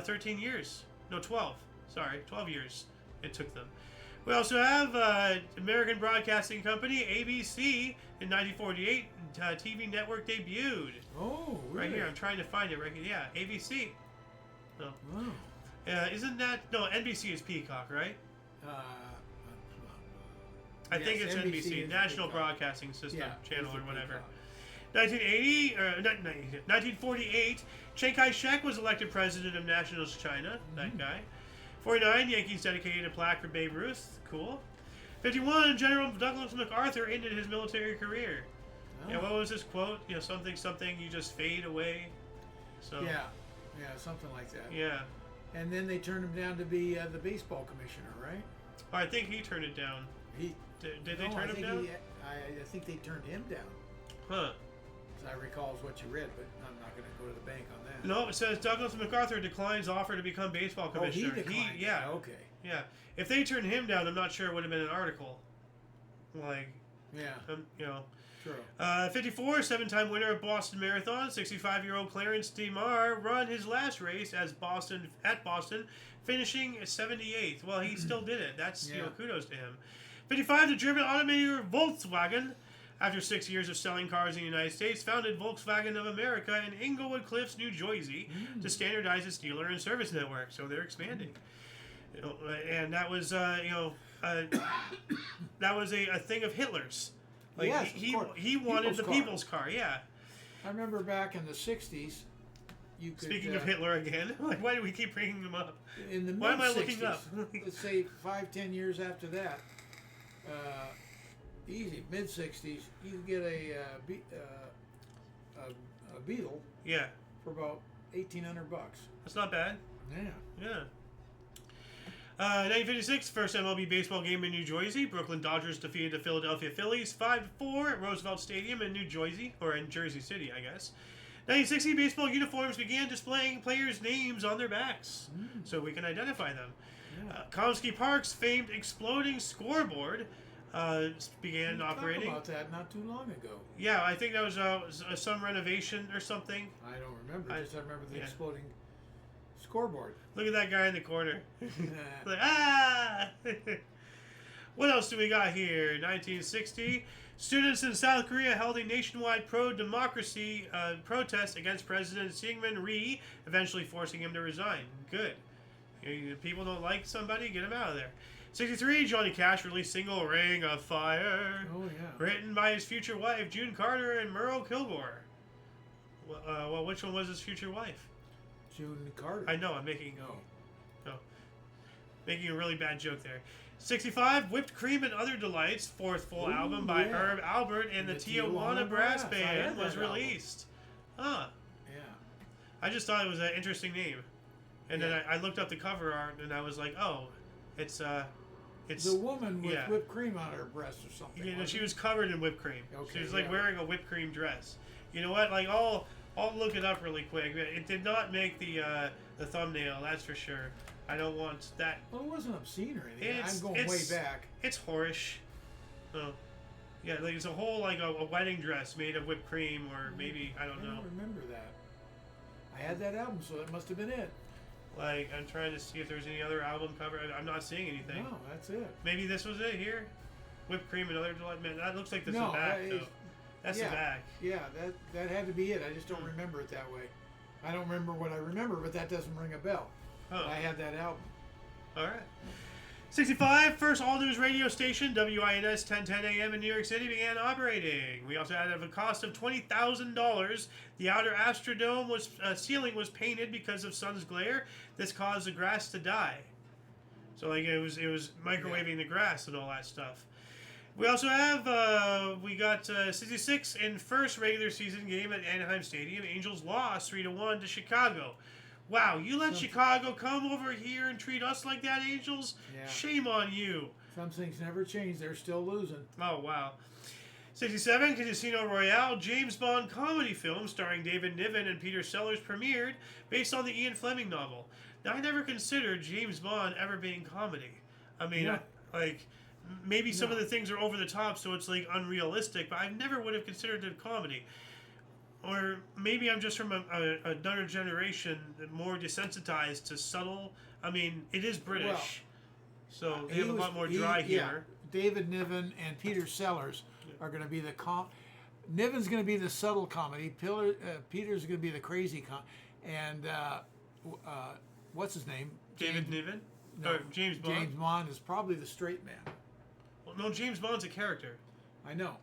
13 years. No, 12. Sorry, 12 years it took them. We also have American Broadcasting Company, ABC, in 1948. TV network debuted. Oh, really? Right here, I'm trying to find it right here. Yeah, ABC. No. Wow. Isn't that... No, NBC is Peacock, right? I think it's NBC, National Broadcasting System channel or whatever. 1948, Chiang Kai-shek was elected president of Nationalist China. That guy. 49, Yankees dedicated a plaque for Babe Ruth. Cool. 51, General Douglas MacArthur ended his military career. Oh. Yeah, what was his quote? Something, you just fade away. So. Yeah, something like that. Yeah. And then they turned him down to be the baseball commissioner, right? Oh, I think he turned it down. Did they turn him down? I think they turned him down. Huh. As I recall is what you read, but I'm not going to go to the bank on that. No, it says Douglas MacArthur declines offer to become baseball commissioner. Oh, he declined. Yeah. Okay. Yeah. If they turned him down, I'm not sure it would have been an article. Yeah. True. 54, 7-time winner of Boston Marathon, 65-year-old Clarence DeMar run his last race at Boston, finishing 78th. Well, he still did it. That's kudos to him. 55, the German automaker Volkswagen, after 6 years of selling cars in the United States, founded Volkswagen of America in Englewood Cliffs, New Jersey, to standardize its dealer and service network. So they're expanding. And that was that was a thing of Hitler's. Yes, he wanted the people's car, yeah. I remember back in the 60s, you could. Speaking of Hitler again, like, why do we keep bringing him up? In the Why am I mid-60s, looking up? let's say 5-10 years after that, easy mid-60s, you could get a Beetle Yeah, for about $1,800. that's not bad. Yeah. Yeah. 1956, first MLB baseball game in New Jersey. Brooklyn Dodgers defeated the Philadelphia Phillies 5-4 at Roosevelt Stadium in New Jersey, or in Jersey City, I guess. 1960, baseball uniforms began displaying players' names on their backs, so we can identify them. Yeah. Komsky Park's famed exploding scoreboard began operating. Talk about that not too long ago. Yeah, I think that was some renovation or something. I don't remember. I remember the yeah. exploding scoreboard. Look at that guy in the corner. Yeah. Like, ah! What else do we got here? 1960. Students in South Korea held a nationwide pro-democracy protest against President Syngman Rhee, eventually forcing him to resign. Good. People don't like somebody, get him out of there. 63. Johnny Cash released single Ring of Fire. Oh, yeah. Written by his future wife, June Carter, and Merle Kilgore. Well, which one was his future wife? June Carter. I know, I'm making... No. Making a really bad joke there. 65, Whipped Cream and Other Delights, fourth full album by Herb Albert and the Tijuana Brass Band was released. Huh. Yeah. I just thought it was an interesting name. And then I looked up the cover art and I was like, oh, it's the woman with whipped cream on her breast or something. You know, she was covered in whipped cream. Okay, She was like wearing a whipped cream dress. You know what? Like I'll look it up really quick. It did not make the thumbnail, that's for sure. I don't want that. Well, it wasn't obscene or anything. I'm going way back. It's whorish. Oh, yeah, like it's a whole like a wedding dress made of whipped cream, or maybe I don't know. I don't remember that. I had that album, so that must have been it. Like I'm trying to see if there's any other album cover. I'm not seeing anything. No, that's it. Maybe this was it here. Whipped cream and other delight. Man, that looks like this is the back though. That's the back. Yeah, that had to be it. I just don't remember it that way. I don't remember what I remember, but that doesn't ring a bell. Oh. I had that album. All right. 65, first all-news radio station, WINS 1010 AM in New York City, began operating. We also had a cost of $20,000. The outer Astrodome ceiling was painted because of sun's glare. This caused the grass to die. So like it was microwaving the grass and all that stuff. We also have we got 66 in first regular season game at Anaheim Stadium. Angels lost 3-1 to Chicago. Wow, you let Chicago come over here and treat us like that, Angels? Yeah. Shame on you. Some things never change. They're still losing. Oh, wow. 67, Casino Royale, James Bond comedy film starring David Niven and Peter Sellers premiered based on the Ian Fleming novel. Now, I never considered James Bond ever being comedy. I mean, maybe some of the things are over the top, so it's like unrealistic, but I never would have considered it comedy. Or maybe I'm just from another generation, more desensitized to subtle. I mean, it is British, so they have a lot more dry humor. Yeah. David Niven and Peter Sellers are going to be the Niven's going to be the subtle comedy. Peter's going to be the crazy and what's his name? David Niven? No, or James Bond? James Bond is probably the straight man. Well, no, James Bond's a character. I know,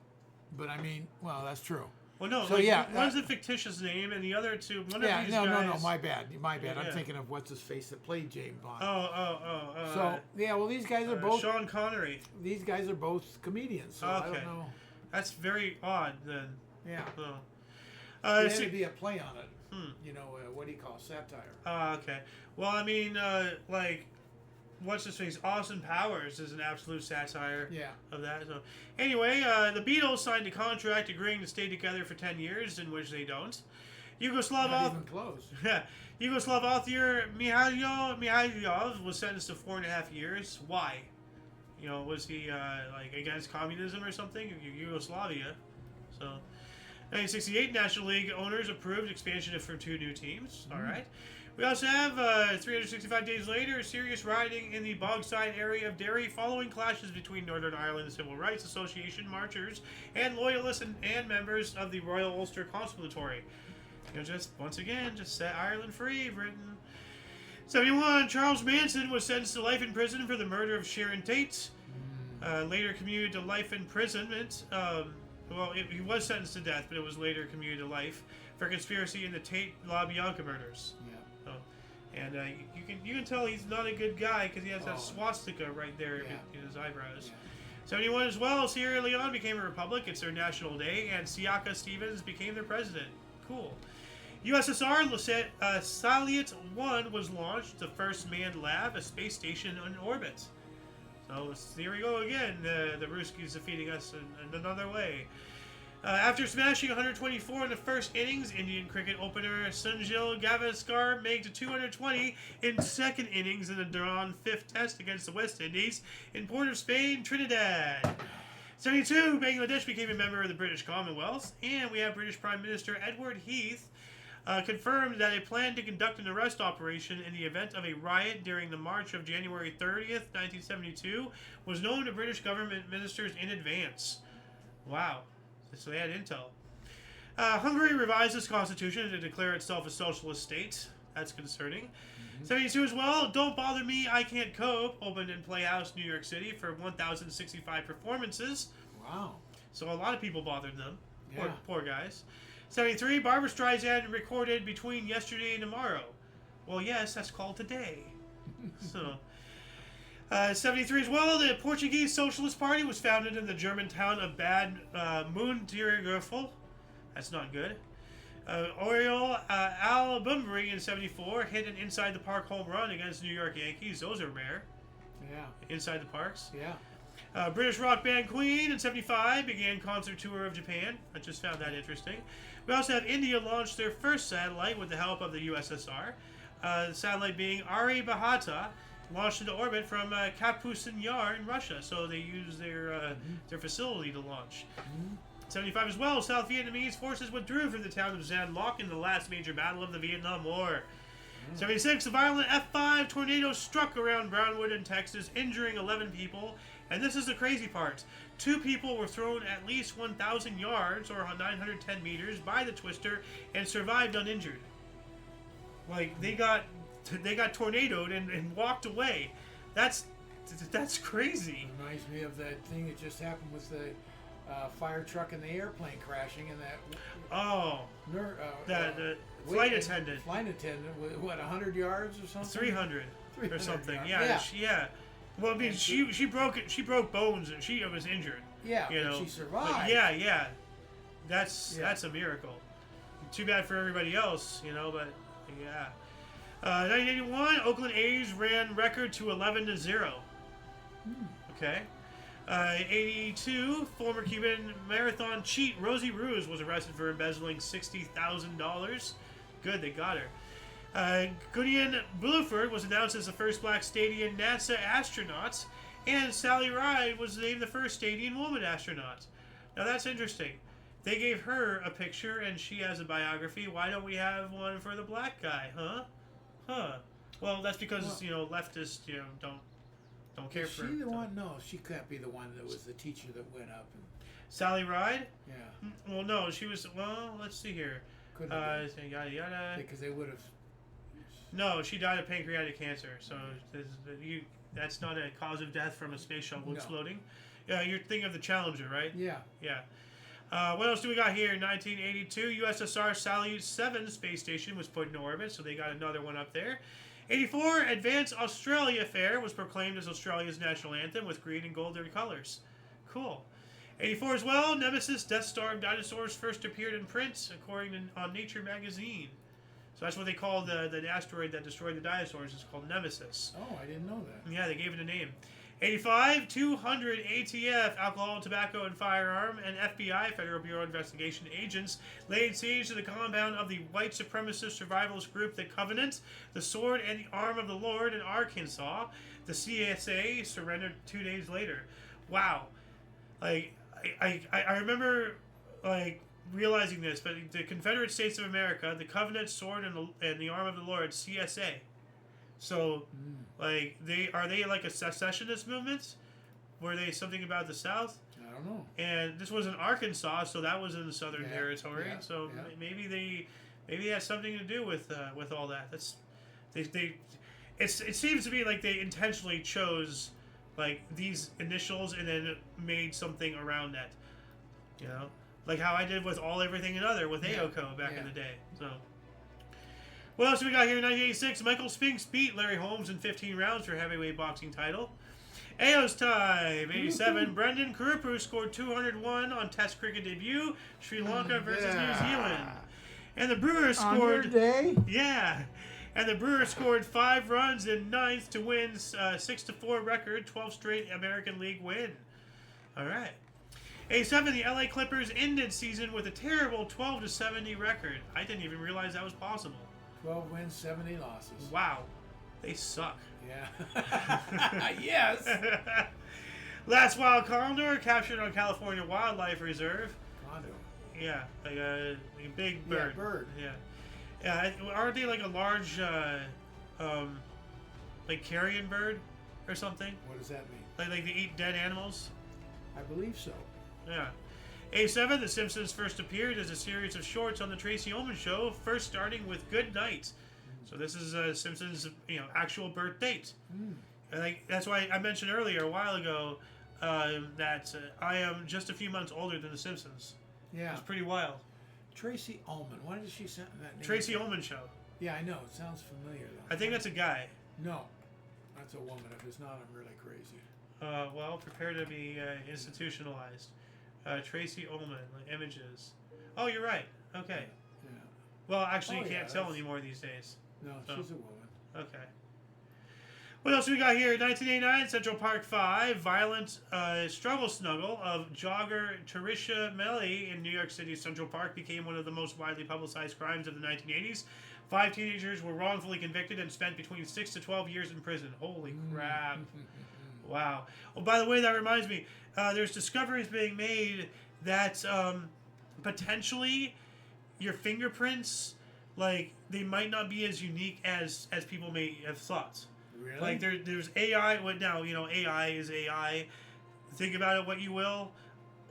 but I mean, well, that's true. Well, no, so, one's a fictitious name, and the other two, one of these guys... No, my bad. I'm thinking of what's-his-face that played James Bond. Well, these guys are both... Sean Connery. These guys are both comedians, so I don't know. That's very odd, then. Yeah. Oh. There had to be a play on it. You know, what do you call it? Satire. Okay. Well, I mean, what's-his-face? Austin Powers is an absolute satire of that. So, anyway, the Beatles signed a contract agreeing to stay together for 10 years, in which they don't. Yugoslav author Mihailov was sentenced to 4.5 years. Why? You know, was he against communism or something? Yugoslavia. So, 1968 National League owners approved expansion for 2 new teams. All right. We also have 365 days later, serious rioting in the Bogside area of Derry following clashes between Northern Ireland Civil Rights Association marchers and loyalists and members of the Royal Ulster Constabulary. You know, just once again, just set Ireland free, Britain. 71, Charles Manson was sentenced to life in prison for the murder of Sharon Tate. Later commuted to life imprisonment. He was sentenced to death, but it was later commuted to life for conspiracy in the Tate LaBianca murders. Yeah. Oh. And you can tell he's not a good guy because he has that Oh. swastika right there Yeah. in his eyebrows. Yeah. 71 as well, Sierra Leone became a republic. It's their national day, and Siaka Stevens became their president. Cool. USSR Salyut 1 was launched, the first manned lab, a space station in orbit. So here we go again. The Ruskies defeating us in another way. After smashing 124 in the first innings, Indian cricket opener Sunil Gavaskar made to 220 in second innings in the drawn fifth test against the West Indies in Port of Spain, Trinidad. 72, Bangladesh became a member of the British Commonwealth, and we have British Prime Minister Edward Heath confirmed that a plan to conduct an arrest operation in the event of a riot during the march of January 30th, 1972 was known to British government ministers in advance. Wow. So they had intel. Hungary revised its constitution to declare itself a socialist state. That's concerning. 72 as well. Don't Bother Me, I Can't Cope opened in Playhouse, New York City for 1,065 performances. Wow. So a lot of people bothered them. Yeah. Poor guys. 73, Barbra Streisand recorded Between Yesterday and Tomorrow. Well, yes, that's called Today. So... 73 as well, the Portuguese Socialist Party was founded in the German town of Bad Münstergürtel. That's not good. Oriol Albumbury in 74 hit an inside the park home run against New York Yankees. Those are rare. Yeah. Inside the parks. Yeah. British rock band Queen in 75 began concert tour of Japan. I just found that interesting. We also have India launched their first satellite with the help of the USSR. The satellite being Aryabhata, launched into orbit from Kapustin Yar in Russia, so they used their facility to launch. 75 as well, South Vietnamese forces withdrew from the town of Gian Loc in the last major battle of the Vietnam War. 76, a violent F5 tornado struck around Brownwood in Texas, injuring 11 people, and this is the crazy part. 2 people were thrown at least 1,000 yards, or 910 meters, by the twister, and survived uninjured. Like, they got tornadoed and walked away. That's crazy. Reminds me of that thing that just happened with the fire truck and the airplane crashing, and the flight attendant. Flight attendant, what, 100 yards or something? 300 or something. Yards. Yeah. Well, I mean, she broke bones and she was injured. Yeah, you know. but she survived. But yeah. That's a miracle. Too bad for everybody else, you know. But yeah. 1981, Oakland A's ran record to 11-0. Okay. 82, former Cuban marathon cheat Rosie Ruiz was arrested for embezzling $60,000. Good, they got her. Gideon Bluford was announced as the first black Stadian NASA astronaut, and Sally Ride was named the first Stadian woman astronaut. Now that's interesting. They gave her a picture, and she has a biography. Why don't we have one for the black guy, huh? Well, that's because leftists don't care for. Is she the one? No, she can't be the one that was the teacher that went up. Sally Ride? Yeah. Well, no, she was. Well, let's see here. Couldn't have been. Yada yada. Because they would have. No, she died of pancreatic cancer. So that's not a cause of death from a space shuttle exploding. Yeah, you're thinking of the Challenger, right? Yeah. Yeah. What else do we got here? 1982, USSR Salyut 7 space station was put in orbit, so they got another one up there. 84, Advance Australia Fair was proclaimed as Australia's national anthem with green and golden colors. Cool. 84 as well, Nemesis, Death Star of dinosaurs, first appeared in print, according to Nature magazine. So that's what they call the asteroid that destroyed the dinosaurs. It's called Nemesis. Oh, I didn't know that. Yeah, they gave it a name. 85, 200 ATF, alcohol, tobacco, and firearm, and FBI, Federal Bureau of Investigation agents, laid siege to the compound of the white supremacist survivalist group The Covenant, the Sword and the Arm of the Lord in Arkansas. The CSA surrendered 2 days later. Wow. Like, I remember, like, realizing this, but the Confederate States of America, The Covenant, Sword, and the Arm of the Lord, CSA. So, like, are they like a secessionist movement? Were they something about the South? I don't know. And this was in Arkansas, so that was in the Southern territory. Yeah, so maybe they had something to do with all that. That's it seems to me like they intentionally chose like these initials and then made something around that. You know, like how I did with All Everything and Other with AOCO back in Yeah. the day. So, what else do we got here? In 1986, Michael Spinks beat Larry Holmes in 15 rounds for heavyweight boxing title. Ao's time, 87. Brendan Kurupu scored 201 on Test cricket debut, Sri Lanka versus New Zealand. And the Brewers scored. On your day? Yeah. And the Brewers scored 5 runs in ninth to win 6-4 record, 12 straight American League win. All right. 87, the LA Clippers ended season with a terrible 12-70 record. I didn't even realize that was possible. 12 wins, 70 losses. Wow. They suck. Yeah. Yes. Last wild condor captured on California Wildlife Reserve. Condor. Yeah, like a big bird. Yeah, bird. Yeah. Aren't they like a large, like carrion bird or something? What does that mean? Like they eat dead animals? I believe so. Yeah. A7, The Simpsons first appeared as a series of shorts on the Tracy Ullman Show, first starting with Good Night. So this is Simpsons, actual birth date. And that's why I mentioned earlier a while ago that I am just a few months older than The Simpsons. Yeah. It's pretty wild. Tracy Ullman. Why did she send that name? Tracy Ullman Show. Yeah, I know. It sounds familiar, though. I think that's a guy. No. That's a woman. If it's not, I'm really crazy. Well, prepare to be institutionalized. Tracy Ullman, like images. Oh, you're right. Okay. Yeah. Well, actually, Oh, you yeah, can't tell that's- anymore these days. No, So. she's a woman. Okay. What else we got here? 1989, Central Park 5, violent struggle snuggle of jogger Tarisha Melly in New York City's Central Park became one of the most widely publicized crimes of the 1980s. 5 teenagers were wrongfully convicted and spent between 6 to 12 years in prison. Holy crap. Wow. Oh, by the way, that reminds me, there's discoveries being made that potentially your fingerprints, like, they might not be as unique as people may have thought. Really? Like there's AI. What now? AI is AI. Think about it what you will,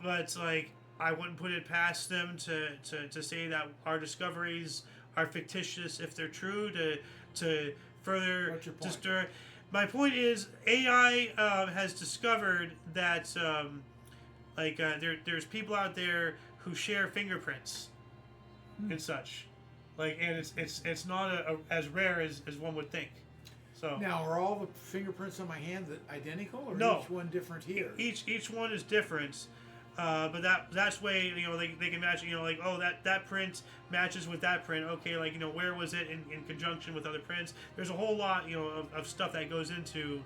but like I wouldn't put it past them to say that our discoveries are fictitious if they're true. To further What's your point? disturb. My point is AI has discovered that there's people out there who share fingerprints and such, like, and it's not as rare as one would think. So Now, are all the fingerprints on my hand identical, or No. each one different here? each one is different, but that's way they can match. Like, oh, that print matches with that print. Okay, like where was it in conjunction with other prints? There's a whole lot of stuff that goes into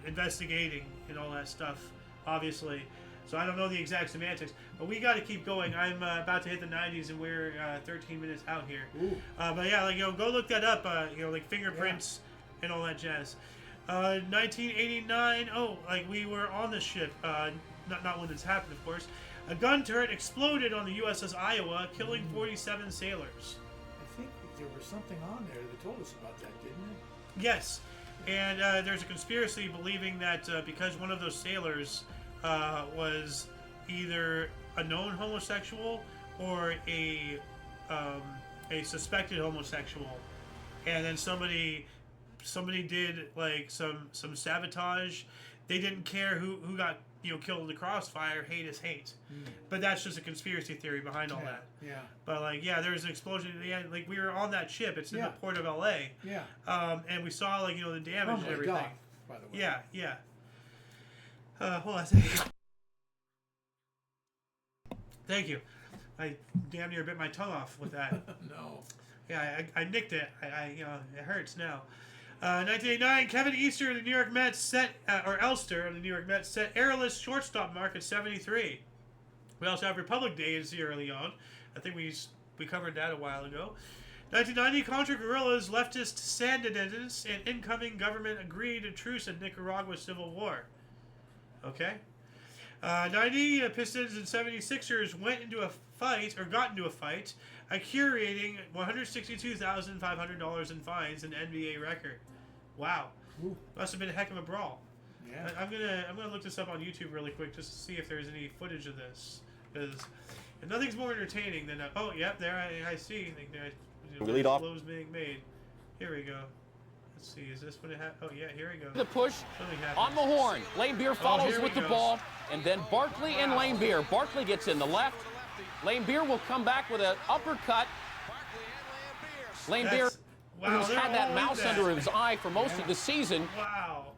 investigating and all that stuff, obviously. So I don't know the exact semantics, but we got to keep going. I'm about to hit the 90s, and we're 13 minutes out here. Ooh. But yeah, go look that up. Like fingerprints and all that jazz. 1989. Oh, like we were on the ship. Not when this happened, of course. A gun turret exploded on the USS Iowa, killing 47 sailors. I think there was something on there that told us about that, didn't it? Yes, and there's a conspiracy believing that because one of those sailors was either a known homosexual or a suspected homosexual, and then somebody did like some sabotage. They didn't care who got killed in the crossfire. Hate is hate, but that's just a conspiracy theory behind all that. Yeah. But like, yeah, there was an explosion. Yeah, like we were on that ship. It's in the port of LA. Yeah. And we saw like the damage and Probably everything. Doc, by the way. Yeah. Hold on a second. Thank you. I damn near bit my tongue off with that. No. Yeah, I nicked it. It hurts now. 1989, Kevin Easter of the New York Mets or Elster of the New York Mets set errorless shortstop mark at 73. We also have Republic Day in Sierra Leone. I think we covered that a while ago. 1990, Contra Guerrillas, leftist sandinistants, and incoming government agreed to truce in Nicaragua's civil war. Okay. 90, Pistons and 76ers got into a fight, accumulating $162,500 in fines, an NBA record. Wow. Ooh. Must have been a heck of a brawl. Yeah. I'm gonna look this up on YouTube really quick just to see if there's any footage of this, because nothing's more entertaining than there I see. We lead off. Blows being made. Here we go. Let's see, is this what it happened? Oh, yeah, here we go. The push Something happened. on the horn. Lane Beer follows here with we the go. ball, and then Barkley and Lane Beer. Barkley gets in the left. Lane Beer will come back with an uppercut. Lane Beer, Wow, who's they're had that all in mouse that. under his eye for most of the season. Wow.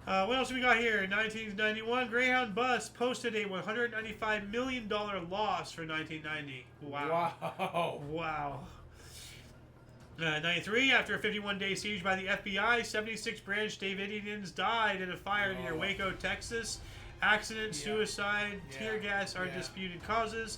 What else do we got here? 1991, Greyhound Bus posted a $195 million loss for 1990. Wow. Wow. Wow. 93, after a 51-day siege by the FBI, 76 Branch Davidians died in a fire near Waco, Texas. Accident, suicide, tear gas are disputed causes.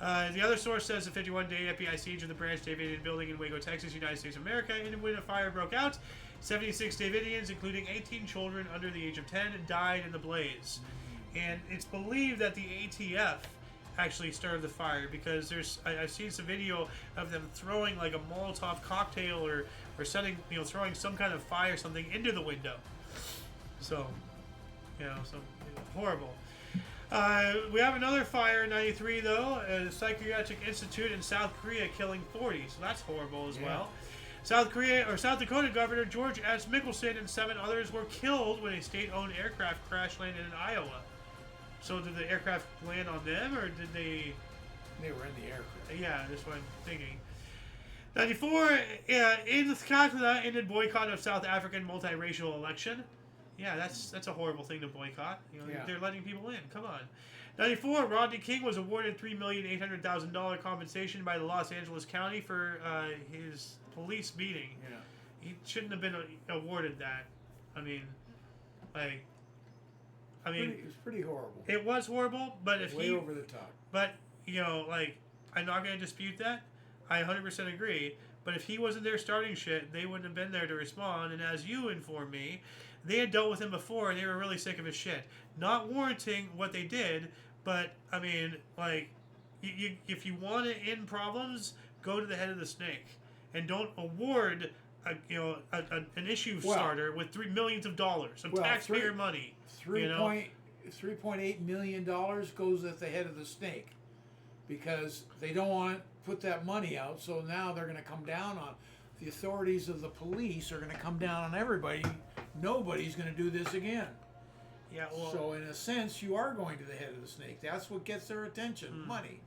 The other source says the 51-day FBI siege of the Branch Davidian building in Waco, Texas, United States of America, ended when a fire broke out. 76 Davidians, including 18 children under the age of 10, died in the blaze. And it's believed that the ATF actually started the fire, because I've seen some video of them throwing like a Molotov cocktail or setting, throwing some kind of fire, something into the window. So, horrible. We have another fire in 93 though, a psychiatric institute in South Korea killing 40. So that's horrible as well. South Dakota Governor George S. Mickelson and 7 others were killed when a state-owned aircraft crash landed in Iowa. So did the aircraft land on them, or did they? They were in the aircraft. Yeah, that's what I'm thinking. 94, in Canada ended boycott of South African multiracial election. Yeah, that's a horrible thing to boycott. They're letting people in. Come on. 94, Rodney King was awarded $3,800,000 compensation by the Los Angeles County for his police beating. Yeah. He shouldn't have been awarded that. It was pretty horrible. It was horrible, but if Way over the top. But, I'm not going to dispute that. I 100% agree. But if he wasn't there starting shit, they wouldn't have been there to respond. And as you informed me, they had dealt with him before, and they were really sick of his shit. Not warranting what they did, but, if you want to end problems, go to the head of the snake. And don't award an issue starter with $3 million of taxpayer money. $3.8 million goes at the head of the snake, because they don't want to put that money out. So now they're going to come down on the authorities of the police are going to come down on everybody. Nobody's going to do this again. Yeah. Well, so in a sense, you are going to the head of the snake. That's what gets their attention. Money.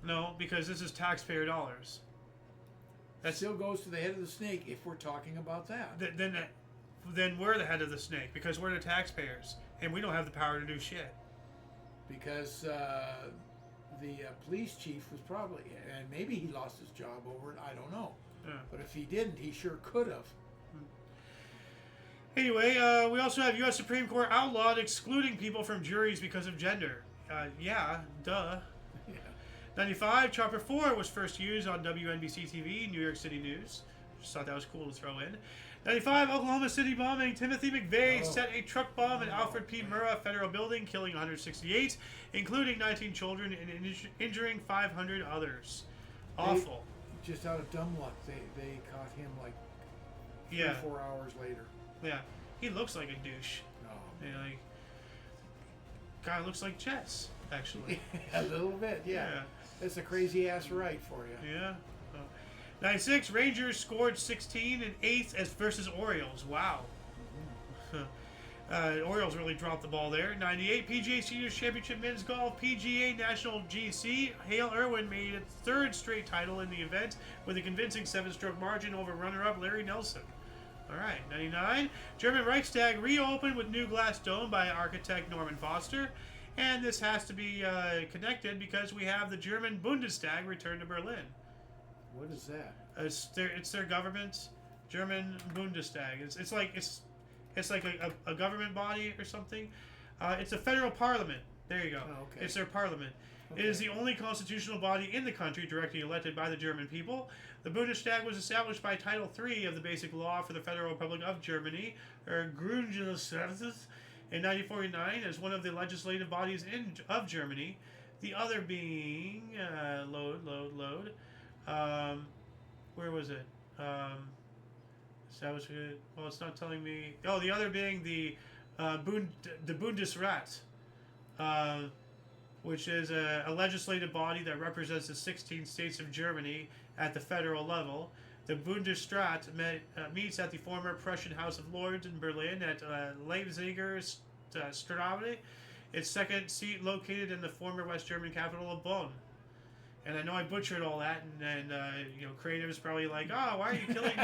No, because this is taxpayer dollars. That still goes to the head of the snake if we're talking about that. Then we're the head of the snake, because we're the taxpayers and we don't have the power to do shit. Because the police chief was probably, and maybe he lost his job over it, I don't know. Yeah. But if he didn't, he sure could have. Anyway, we also have U.S. Supreme Court outlawed excluding people from juries because of gender. Yeah, duh. Yeah. 95, Chopper 4 was first used on WNBC TV, New York City News. Just thought that was cool to throw in. 95, Oklahoma City bombing. Timothy McVeigh set a truck bomb at Alfred P. Murrah Federal Building, killing 168, including 19 children, and injuring 500 others. Awful. Just out of dumb luck, they caught him like 3 or 4 hours later. Yeah. He looks like a douche. Oh. Guy looks like Jess, actually. A little bit, yeah. That's a crazy ass right for you. Yeah. 96, Rangers scored 16 and 8 versus Orioles. Wow. Orioles really dropped the ball there. 98, PGA Seniors Championship Men's Golf, PGA National GC. Hale Irwin made its 3rd straight title in the event with a convincing 7-stroke margin over runner-up Larry Nelson. All right, 99, German Reichstag reopened with new glass dome by architect Norman Foster. And this has to be connected because we have the German Bundestag return to Berlin. What is that? It's their government, German Bundestag. It's like a government body or something. It's a federal parliament. There you go. Oh, okay. It's their parliament. Okay. It is the only constitutional body in the country directly elected by the German people. The Bundestag was established by Title III of the Basic Law for the Federal Republic of Germany, or Grundgesetz, in 1949 as one of the legislative bodies of Germany. The other being load. Where was it? Well, it's not telling me. Oh, the other being the Bundesrat, which is a legislative body that represents the 16 states of Germany at the federal level. The Bundesrat meets at the former Prussian House of Lords in Berlin at Leipziger Straße, its second seat located in the former West German capital of Bonn. And I know I butchered all that, and creatives probably like, oh, why are you killing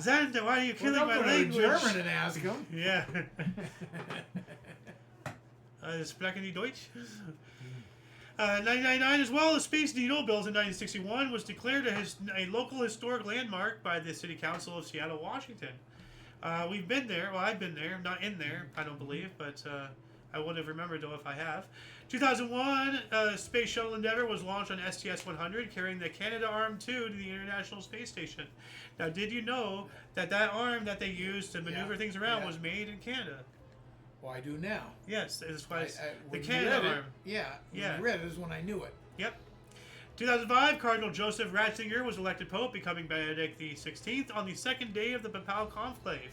Xander? Why are you killing my language? German and ask him. Yeah. Sprechen die Deutsch? 1999 as well, the Space Needle, built in 1961, was declared a local historic landmark by the City Council of Seattle, Washington. We've been there. Well, I've been there. Not in there, I don't believe, but I would have remembered, though, if I have. 2001, Space Shuttle Endeavour was launched on STS-100, carrying the Canadarm2 to the International Space Station. Now, did you know that arm that they used to maneuver things around was made in Canada? Well, I do now. Yes, it's why the when Canadarm. Yeah, when I read it is when I knew it. Yep. 2005, Cardinal Joseph Ratzinger was elected Pope, becoming Benedict XVI on the second day of the Papal Conclave.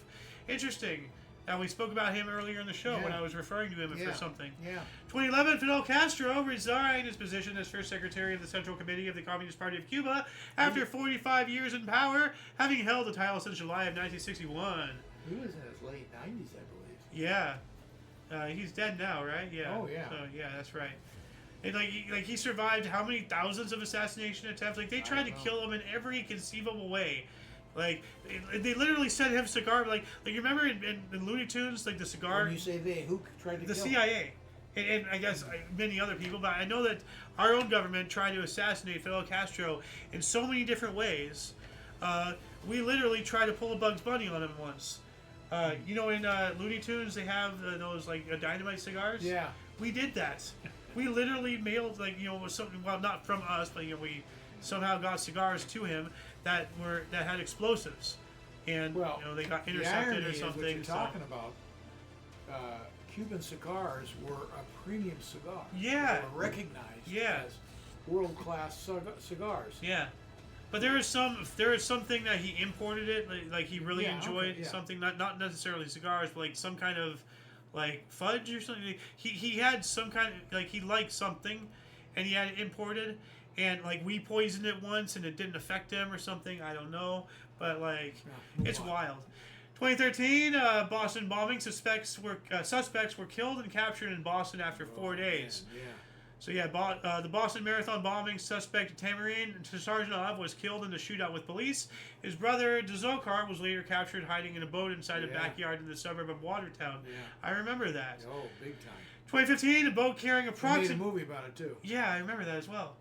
Interesting. Now, we spoke about him earlier in the show when I was referring to him for something. Yeah. 2011, Fidel Castro resigned his position as first secretary of the Central Committee of the Communist Party of Cuba after 45 years in power, having held the title since July of 1961. He was in his late 90s, I believe. Yeah. He's dead now, right? Yeah. Oh, yeah. So, yeah, that's right. And he survived how many thousands of assassination attempts? Like, they tried to kill him in every conceivable way. Like, they literally sent him cigar. Like you remember in Looney Tunes, like the cigar. When you say they, who tried to the kill him? CIA, and I guess many other people. But I know that our own government tried to assassinate Fidel Castro in so many different ways. We literally tried to pull a Bugs Bunny on him once. In Looney Tunes, they have those dynamite cigars. Yeah. We did that. We literally mailed something. Well, not from us, but we somehow got cigars to him that had explosives, and they got intercepted or something. Is what you're talking about. Cuban cigars were a premium cigar. Yeah. They were recognized as world-class cigars. Yeah. But there is something that he imported it, like he really enjoyed something, not necessarily cigars, but like some kind of fudge or something. He had some kind of he liked something, and he had it imported, and we poisoned it once and it didn't affect him or something. I don't know, but it's wild. 2013, Boston bombing suspects were killed and captured in Boston after 4 days. Yeah. So the Boston Marathon bombing suspect Tamarine Tsarjanov was killed in the shootout with police. His brother Dzhokhar was later captured hiding in a boat inside a backyard in the suburb of Watertown. Yeah. I remember that. Oh, big time. 2015, a boat carrying approximately... They made a movie about it too. Yeah, I remember that as well.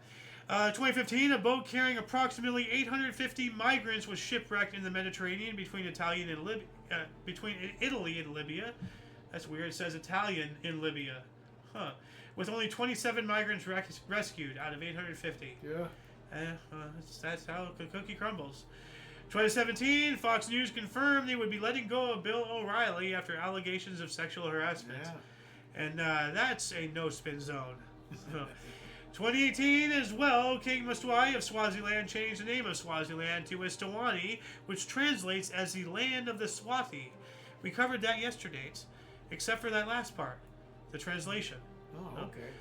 2015, a boat carrying approximately 850 migrants was shipwrecked in the Mediterranean between Italy and Libya. That's weird. It says Italian in Libya. Huh. With only 27 migrants rescued out of 850. Yeah. That's how the cookie crumbles. 2017, Fox News confirmed they would be letting go of Bill O'Reilly after allegations of sexual harassment. Yeah. And that's a no-spin zone. 2018 as well, King Mustwai of Swaziland changed the name of Swaziland to Eswatini, which translates as the land of the Swati. We covered that yesterday, except for that last part, the translation. Oh, okay.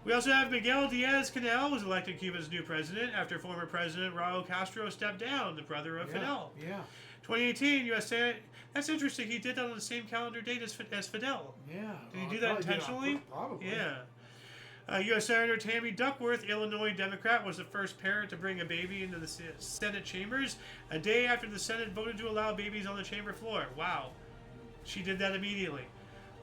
We also have Miguel Diaz-Canel was elected Cuba's new president after former President Raul Castro stepped down, the brother of Fidel. Yeah. 2018, U.S. Senate. That's interesting. He did that on the same calendar date as Fidel. Yeah. Did he do that intentionally? Probably. Yeah. U.S. Senator Tammy Duckworth, Illinois Democrat, was the first parent to bring a baby into the Senate chambers a day after the Senate voted to allow babies on the chamber floor. Wow. She did that immediately.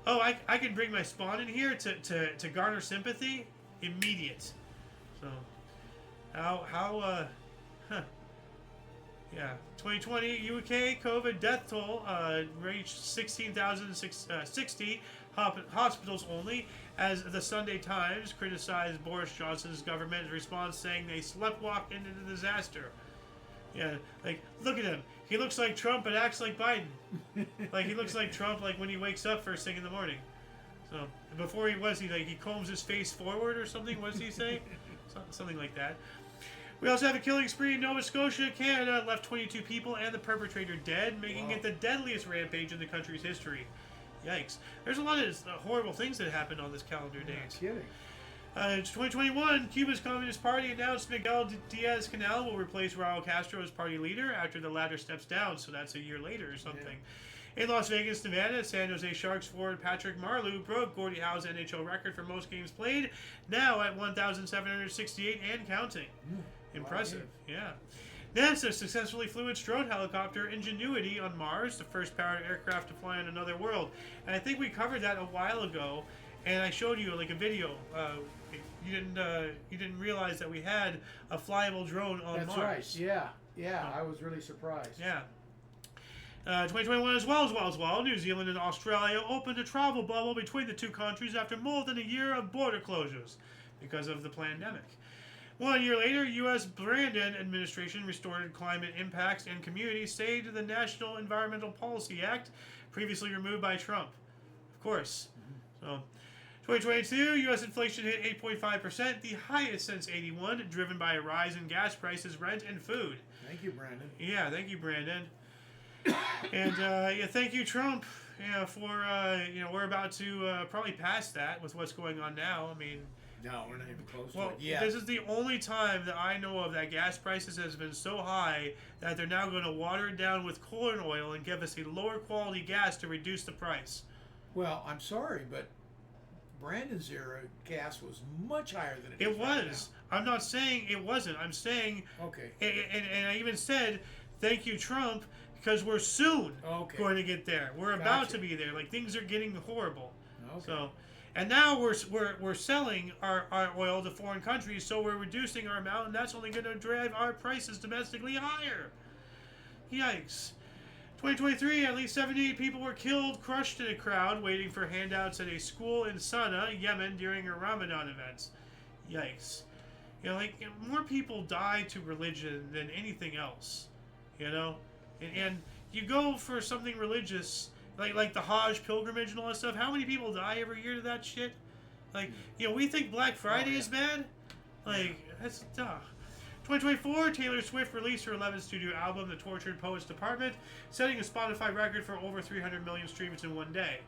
Oh, I can bring my spawn in here to garner sympathy? Immediate. So, yeah. 2020 UK COVID death toll reached 16,060 hospitals only, as the Sunday Times criticized Boris Johnson's government's response, saying they sleptwalked into the disaster. Yeah, look at him. He looks like Trump but acts like Biden. He looks like Trump when he wakes up first thing in the morning. So before he combs his face forward or something. What does he say? Something like that. We also have a killing spree in Nova Scotia, Canada, left 22 people and the perpetrator dead, making it the deadliest rampage in the country's history. Yikes. There's a lot of horrible things that happened on this calendar date. Kidding. 2021, Cuba's Communist Party announced Miguel Diaz-Canel will replace Raul Castro as party leader after the latter steps down, so that's a year later or something. Yeah. In Las Vegas, Nevada, San Jose Sharks forward Patrick Marleau broke Gordie Howe's NHL record for most games played, now at 1,768 and counting. Impressive, yeah. NASA successfully flew its drone helicopter Ingenuity on Mars, the first powered aircraft to fly on another world. And I think we covered that a while ago, and I showed you like a video. You didn't realize that we had a flyable drone on Mars. That's right. Yeah. I was really surprised. Yeah. 2021 as well. New Zealand and Australia opened a travel bubble between the two countries after more than a year of border closures because of the pandemic. 1 year later, U.S. Brandon administration restored climate impacts and communities stayed to the National Environmental Policy Act, previously removed by Trump. Of course. So, 2022, U.S. inflation hit 8.5%, the highest since '81, driven by a rise in gas prices, rent, and food. Thank you, Brandon. Yeah, thank you, Brandon. And thank you, Trump. For we're about to probably pass that with what's going on now. I mean. No, we're not even close Well, to it. Yeah. This is the only time that I know of that gas prices has been so high that they're now going to water it down with corn oil and give us a lower quality gas to reduce the price. Well, I'm sorry, but Brandon's era gas was much higher than it is. It was. Right now. I'm not saying it wasn't. I'm saying. Okay. And I even said, thank you, Trump, because we're soon going to get there. We're about to be there. Like, things are getting horrible. Okay. So. And now we're selling our oil to foreign countries, so we're reducing our amount, and that's only going to drive our prices domestically higher. Yikes. 2023, at least 78 people were killed, crushed in a crowd, waiting for handouts at a school in Sana'a, Yemen, during a Ramadan event. Yikes. More people die to religion than anything else. And you go for something religious. Like the Hajj pilgrimage and all that stuff. How many people die every year to that shit? We think Black Friday is bad. That's duh. 2024, Taylor Swift released her 11th studio album, The Tortured Poets Department, setting a Spotify record for over 300 million streams in one day.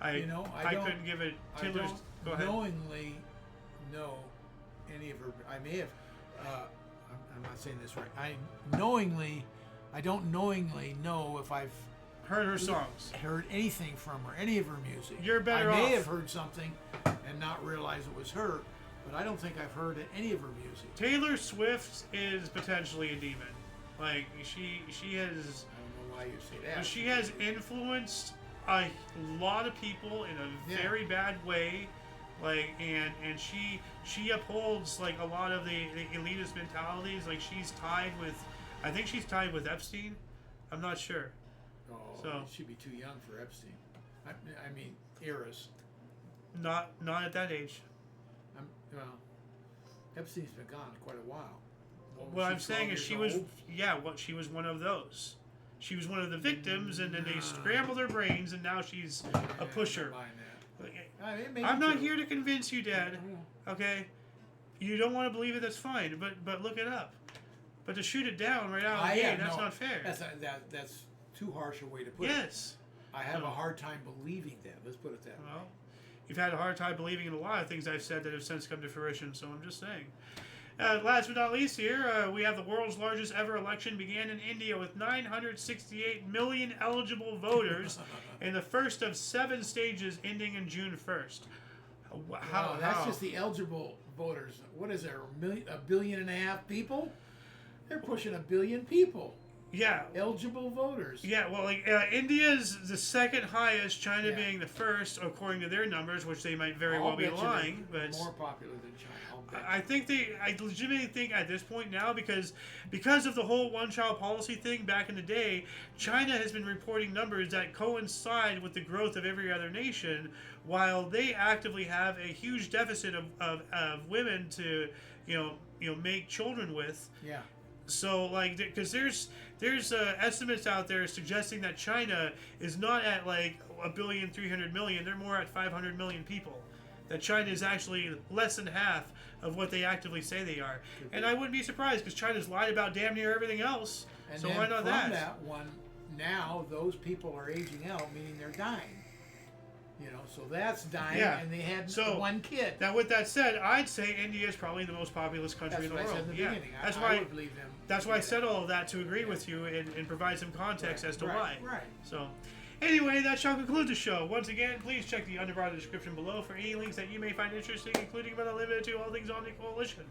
I couldn't give it. Taylor's. Go ahead. Knowingly know any of her. I may have. I'm not saying this right. I don't knowingly know if I've heard her songs, heard anything from her, any of her music. You're better off. I may have heard something and not realize it was her, but I don't think I've heard any of her music. Taylor Swift is potentially a demon. She has. I don't know why you say that. She has influenced a lot of people in a very bad way. And she upholds a lot of the elitist mentalities. I think she's tied with Epstein. I'm not sure. Oh, so she'd be too young for Epstein. I mean, Eris. Not at that age. Epstein's been gone quite a while. What I'm saying is she was one of those. She was one of the victims, and then they scrambled her brains, and now she's a pusher. I'm not here to convince you, Dad. Okay, you don't want to believe it. That's fine, but look it up. But to shoot it down right out of the gate, that's not fair. That's too harsh a way to put it. Yes. I have a hard time believing that. Let's put it that way. You've had a hard time believing in a lot of things I've said that have since come to fruition, so I'm just saying. Last but not least here, we have the world's largest ever election began in India with 968 million eligible voters in the first of 7 stages ending in June 1st. That's just the eligible voters. What is there, a billion and a half people? They're pushing 1 billion people. Yeah. Eligible voters. Yeah, well, India's the second highest, China being the first, according to their numbers, which they might very well be lying. But more popular than China. I legitimately think at this point now, because of the whole one-child policy thing back in the day, China has been reporting numbers that coincide with the growth of every other nation, while they actively have a huge deficit of women to, make children with. Yeah. So, because there's estimates out there suggesting that China is not at 1.3 billion. They're more at 500 million people. That China is actually less than half of what they actively say they are. And I wouldn't be surprised because China's lied about damn near everything else. And so then why not from that? that one, now those people are aging out, meaning they're dying. You know, so that's dying, Yeah. and they had So, one kid. Now, with that said, I'd say India is probably the most populous country That's in the what I world. said in the beginning. That's I why. would believe them. That's why I said all of that to agree with you and provide some context as to why. Right. So, anyway, that shall conclude the show. Once again, please check the underbar description below for any links that you may find interesting, including but not limited to all things on the Coalition.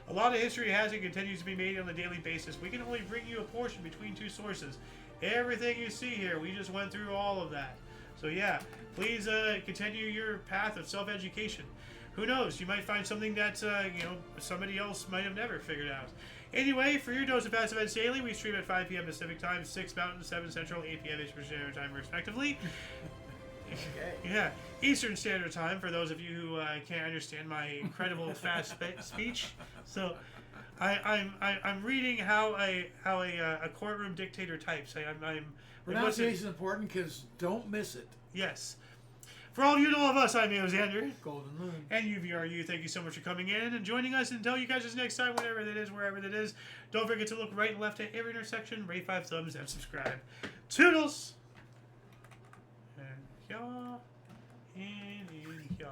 A lot of history has and continues to be made on a daily basis. We can only bring you a portion between two sources. Everything you see here, we just went through all of that. So yeah, please continue your path of self-education. Who knows? You might find something that somebody else might have never figured out. Anyway, for your dose of Fast Events Daily, we stream at 5 p.m. Pacific Time, 6 Mountain, 7 Central, 8 p.m. Eastern Standard Time, respectively. Okay. Yeah, Eastern Standard Time for those of you who can't understand my incredible fast speech. So, I'm reading how a courtroom dictator types. Pronunciation is important because don't miss it. Yes. For all of you and all of us, I'm Alexander. Golden Moon. And UVRU, thank you so much for coming in and joining us. And until you guys next time, whenever that is, wherever that is, don't forget to look right and left at every intersection, rate 5 thumbs, and subscribe. Toodles! And yeah, and yeah.